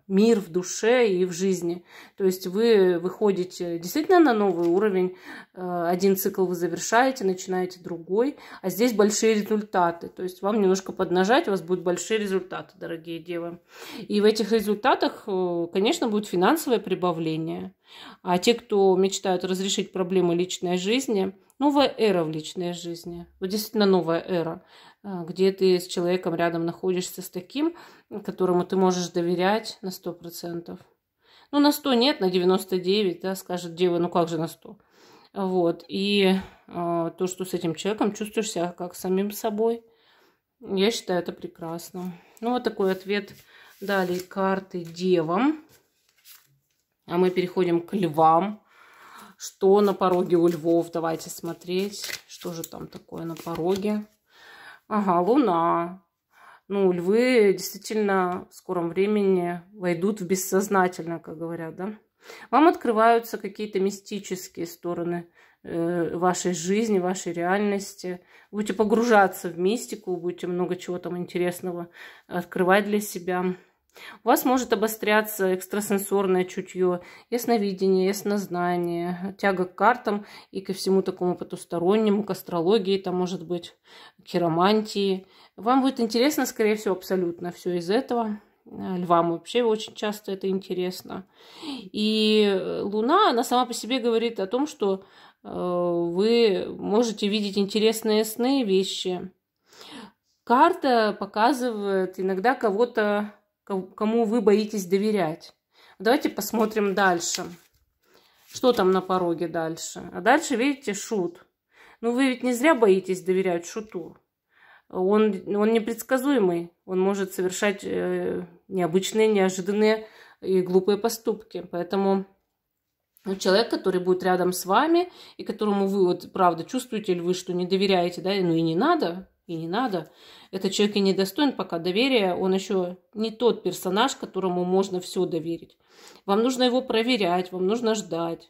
мир в душе и в жизни. То есть вы выходите действительно на новый уровень. Один цикл вы завершаете, начинаете другой. А здесь большие результаты. То есть вам немножко поднажать, у вас будут большие результаты, дорогие девы. И в этих результатах, конечно, будет финансовое прибавление. А те, кто мечтают разрешить проблемы личной жизни, новая эра в личной жизни. Вот действительно новая эра, где ты с человеком рядом находишься, с таким, которому ты можешь доверять на 100%. Ну, на 100 нет, на 99, да, скажет дева, ну как же на 100. Вот, и то, что с этим человеком чувствуешь себя как самим собой, я считаю, это прекрасно. Ну, вот такой ответ дали карты девам. А мы переходим к львам. Что на пороге у львов? Давайте смотреть, что же там такое на пороге. Ага, Луна. Ну, львы действительно в скором времени войдут в бессознательное, как говорят, да? Вам открываются какие-то мистические стороны вашей жизни, вашей реальности. Будете погружаться в мистику, будете много чего там интересного открывать для себя. У вас может обостряться экстрасенсорное чутье, ясновидение, яснознание, тяга к картам и ко всему такому потустороннему, к астрологии, там может быть, к хиромантии. Вам будет интересно, скорее всего, абсолютно все из этого. Львам вообще очень часто это интересно. И Луна, она сама по себе говорит о том, что вы можете видеть интересные сны, вещи. Карта показывает иногда кого-то, кому вы боитесь доверять. Давайте посмотрим дальше. Что там на пороге дальше? А дальше, видите, шут. Ну, вы ведь не зря боитесь доверять шуту. Он непредсказуемый. Он может совершать необычные, неожиданные и глупые поступки. Поэтому человек, который будет рядом с вами, и которому вы, вот, правда, чувствуете ли вы, что не доверяете, да, ну и не надо. И не надо. Этот человек и не достоин пока доверия. Он еще не тот персонаж, которому можно все доверить. Вам нужно его проверять, вам нужно ждать.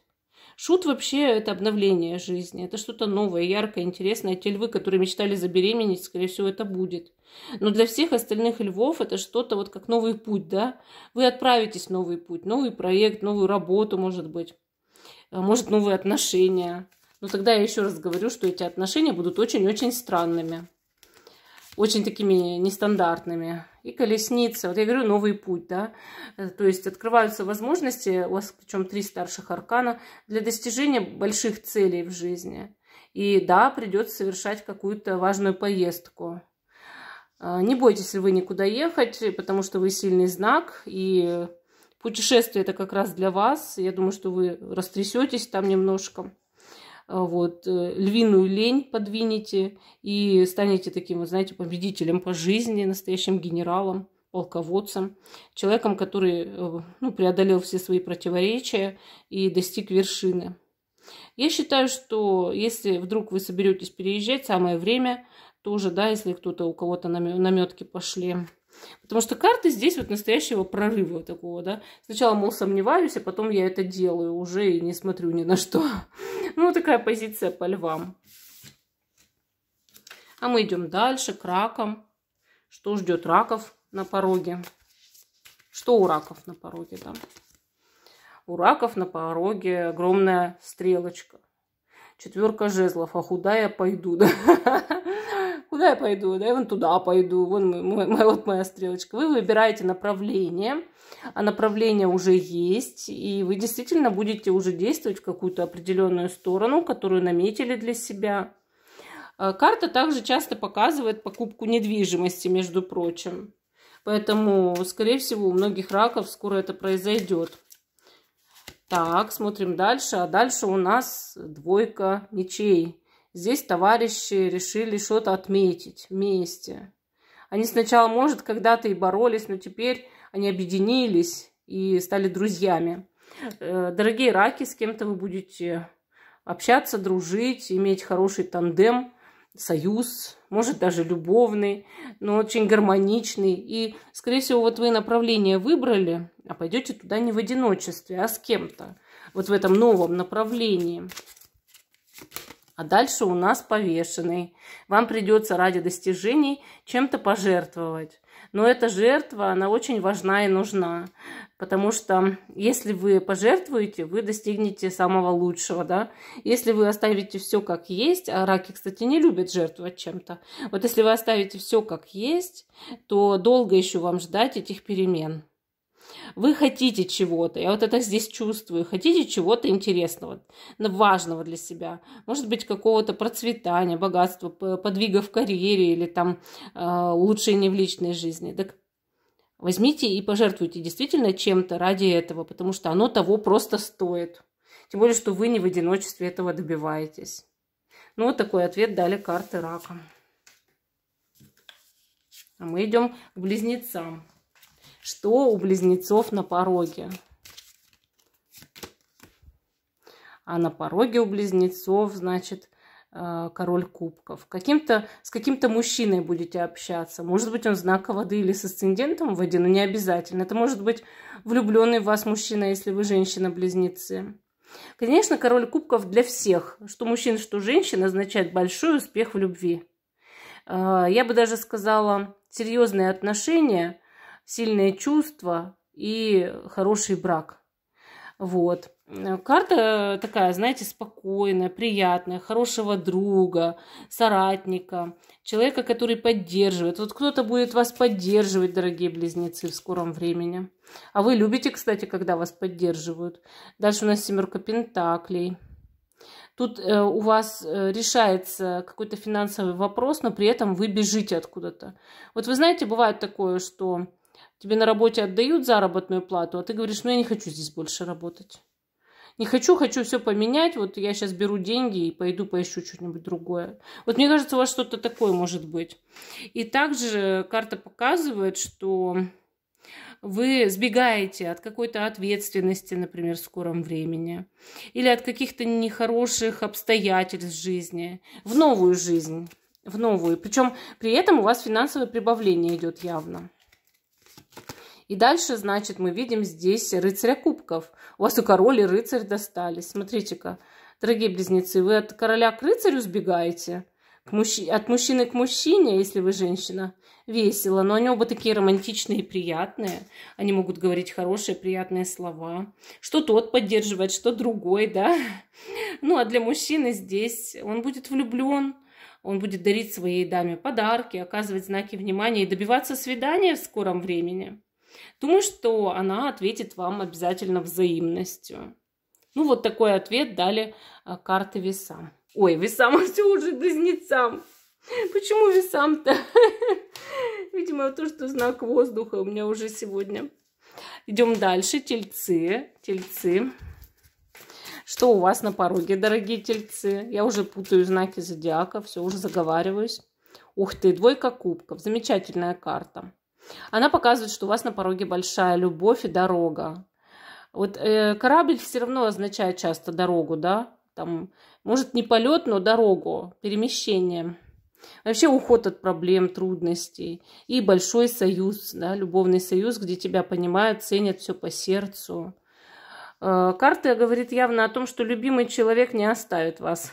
Шут вообще это обновление жизни. Это что-то новое, яркое, интересное. Те львы, которые мечтали забеременеть, скорее всего, это будет. Но для всех остальных львов это что-то вот как новый путь, да? Вы отправитесь в новый путь, новый проект, новую работу, может быть. Может, новые отношения. Но тогда я еще раз говорю, что эти отношения будут очень-очень странными. Очень такими нестандартными. И колесница. Вот я говорю, новый путь, да. То есть открываются возможности, у вас причем 3 старших аркана, для достижения больших целей в жизни. И да, придется совершать какую-то важную поездку. Не бойтесь, если вы никуда ехать, потому что вы сильный знак. И путешествие это как раз для вас. Я думаю, что вы растрясетесь там немножко. Вот, львиную лень подвинете и станете таким, вы знаете, победителем по жизни, настоящим генералом, полководцем, человеком, который, ну, преодолел все свои противоречия и достиг вершины. Я считаю, что если вдруг вы соберетесь переезжать, самое время тоже, да, если кто-то, у кого-то наметки пошли, Потому что карты здесь вот настоящего прорыва такого, да. Сначала, мол, сомневаюсь, а потом я это делаю уже и не смотрю ни на что. Ну, такая позиция по львам. А мы идем дальше к ракам. Что ждет раков на пороге? Что у раков на пороге, да? У раков на пороге огромная стрелочка. 4 жезлов. А куда я пойду, да? Куда я пойду? Да, я вон туда пойду. Вон вот моя стрелочка. Вы выбираете направление, а направление уже есть, и вы действительно будете уже действовать в какую-то определенную сторону, которую наметили для себя. Карта также часто показывает покупку недвижимости, между прочим. Поэтому, скорее всего, у многих раков скоро это произойдет. Так, смотрим дальше. А дальше у нас 2 мечей. Здесь товарищи решили что-то отметить вместе. Они сначала, может, когда-то и боролись, но теперь они объединились и стали друзьями. Дорогие раки, с кем-то вы будете общаться, дружить, иметь хороший тандем, союз, может, даже любовный, но очень гармоничный. И, скорее всего, вот вы направление выбрали, а пойдете туда не в одиночестве, а с кем-то. Вот в этом новом направлении. А дальше у нас повешенный. Вам придется ради достижений чем-то пожертвовать. Но эта жертва, она очень важна и нужна. Потому что если вы пожертвуете, вы достигнете самого лучшего. Да? Если вы оставите все как есть, а раки, кстати, не любят жертвовать чем-то. Вот если вы оставите все как есть, то долго еще вам ждать этих перемен. Вы хотите чего-то, я вот это здесь чувствую, хотите чего-то интересного, важного для себя, может быть, какого-то процветания, богатства, подвига в карьере или там улучшения в личной жизни. Так возьмите и пожертвуйте действительно чем-то ради этого, потому что оно того просто стоит. Тем более, что вы не в одиночестве этого добиваетесь. Ну, вот такой ответ дали карты рака. А мы идем к близнецам. Что у близнецов на пороге? А на пороге у близнецов, значит, король кубков. С каким-то мужчиной будете общаться. Может быть, он знака воды или с асцендентом в воде, но не обязательно. Это может быть влюбленный в вас мужчина, если вы женщина-близнецы. Конечно, король кубков для всех, что мужчин, что женщин, означает большой успех в любви. Я бы даже сказала, серьезные отношения, сильные чувства и хороший брак. Вот. Карта такая, знаете, спокойная, приятная, хорошего друга, соратника, человека, который поддерживает. Вот кто-то будет вас поддерживать, дорогие близнецы, в скором времени. А вы любите, кстати, когда вас поддерживают. Дальше у нас 7 пентаклей. Тут у вас решается какой-то финансовый вопрос, но при этом вы бежите откуда-то. Вот вы знаете, бывает такое, что тебе на работе отдают заработную плату, а ты говоришь, ну я не хочу здесь больше работать. Не хочу, хочу все поменять, вот я сейчас беру деньги и пойду поищу что-нибудь другое. Вот мне кажется, у вас что-то такое может быть. И также карта показывает, что вы сбегаете от какой-то ответственности, например, в скором времени. Или от каких-то нехороших обстоятельств в жизни. В новую жизнь. В новую. Причем при этом у вас финансовое прибавление идет явно. И дальше, значит, мы видим здесь рыцаря кубков. У вас и король, и рыцарь достались. Смотрите-ка, дорогие близнецы, вы от короля к рыцарю сбегаете? От мужчины к мужчине, если вы женщина, весело. Но они оба такие романтичные и приятные. Они могут говорить хорошие, приятные слова. Что тот поддерживает, что другой, да? Ну, а для мужчины здесь он будет влюблен. Он будет дарить своей даме подарки, оказывать знаки внимания и добиваться свидания в скором времени. Думаю, что она ответит вам обязательно взаимностью. Ну, вот такой ответ дали карты весам. Ой, весам, а все уже близнецам. Почему весам-то? Видимо, то, что знак воздуха у меня уже сегодня. Идем дальше. Тельцы. Тельцы. Что у вас на пороге, дорогие тельцы? Я уже путаю знаки зодиака, все, уже заговариваюсь. Ух ты, 2 кубков. Замечательная карта. Она показывает, что у вас на пороге большая любовь и дорога. Вот корабль все равно означает часто дорогу, да? Там, может, не полет, но дорогу, перемещение. Вообще уход от проблем, трудностей. И большой союз, да, любовный союз, где тебя понимают, ценят, все по сердцу. Карта говорит явно о том, что любимый человек не оставит вас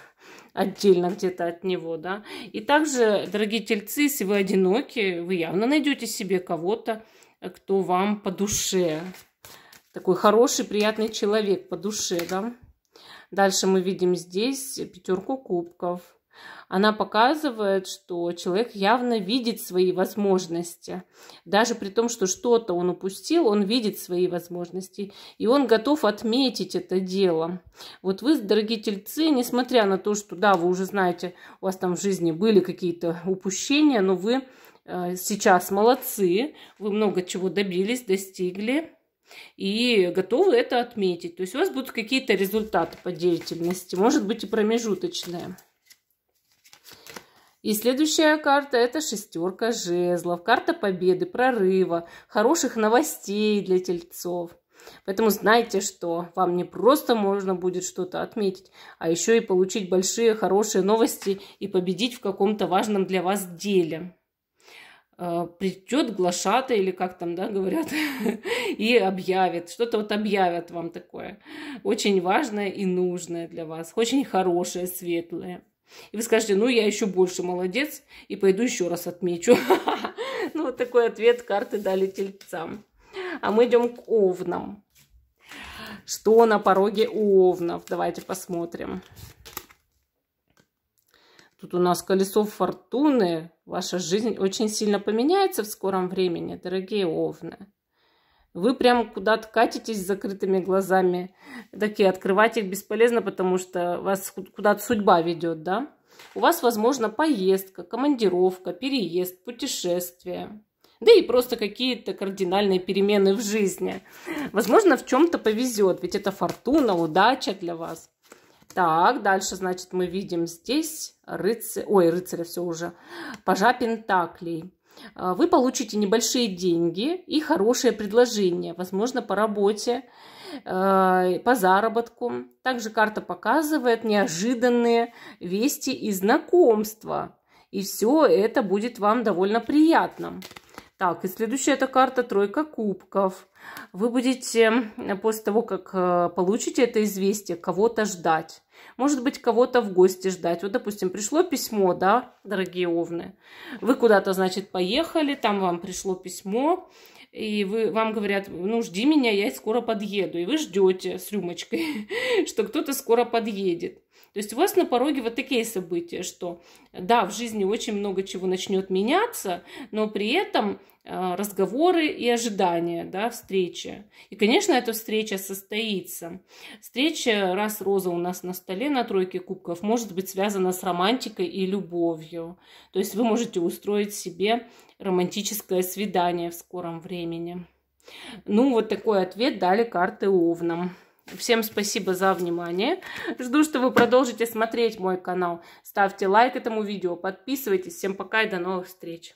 отдельно где-то от него, да. И также, дорогие тельцы, если вы одиноки, вы явно найдете себе кого-то, кто вам по душе. Такой хороший, приятный человек по душе, да. Дальше мы видим здесь 5 кубков. Она показывает, что человек явно видит свои возможности. Даже при том, что что-то он упустил, он видит свои возможности. И он готов отметить это дело. Вот вы, дорогие тельцы, несмотря на то, что, да, вы уже знаете, у вас там в жизни были какие-то упущения, но вы сейчас молодцы, вы много чего добились, достигли. И готовы это отметить. То есть у вас будут какие-то результаты по деятельности. Может быть и промежуточные. И следующая карта — это 6 жезлов. Карта победы, прорыва, хороших новостей для тельцов. Поэтому знайте, что вам не просто можно будет что-то отметить, а еще и получить большие, хорошие новости и победить в каком-то важном для вас деле. Придет глашатай, или как там, да, говорят, и объявит. Что-то вот объявят вам такое. Очень важное и нужное для вас. Очень хорошее, светлое. И вы скажете, ну, я еще больше молодец, и пойду еще раз отмечу. Ну, вот такой ответ карты дали тельцам. А мы идем к овнам. Что на пороге у овнов? Давайте посмотрим. Тут у нас колесо фортуны. Ваша жизнь очень сильно поменяется в скором времени, дорогие овны. Вы прям куда-то катитесь с закрытыми глазами. Такие открывать их бесполезно, потому что вас куда-то судьба ведет, да? У вас, возможно, поездка, командировка, переезд, путешествие. Да и просто какие-то кардинальные перемены в жизни. Возможно, в чем-то повезет, ведь это фортуна, удача для вас. Так, дальше, значит, мы видим здесь рыцаря все уже, пажа пентаклей. Вы получите небольшие деньги и хорошее предложение, возможно, по работе, по заработку. Также карта показывает неожиданные вести и знакомства. И все это будет вам довольно приятно. Так, и следующая эта карта — 3 кубков. Вы будете после того, как получите это известие, кого-то ждать. Может быть, кого-то в гости ждать. Вот, допустим, пришло письмо, да, дорогие овны. Вы куда-то, значит, поехали, там вам пришло письмо, и вам говорят, ну, жди меня, я скоро подъеду. И вы ждете с рюмочкой, что кто-то скоро подъедет. То есть у вас на пороге вот такие события, что, да, в жизни очень много чего начнет меняться, но при этом разговоры и ожидания, да, встречи. И, конечно, эта встреча состоится. Встреча, раз роза у нас на столе на 3 кубков, может быть связана с романтикой и любовью. То есть вы можете устроить себе романтическое свидание в скором времени. Ну, вот такой ответ дали карты овнам. Всем спасибо за внимание. Жду, что вы продолжите смотреть мой канал. Ставьте лайк этому видео, подписывайтесь. Всем пока и до новых встреч.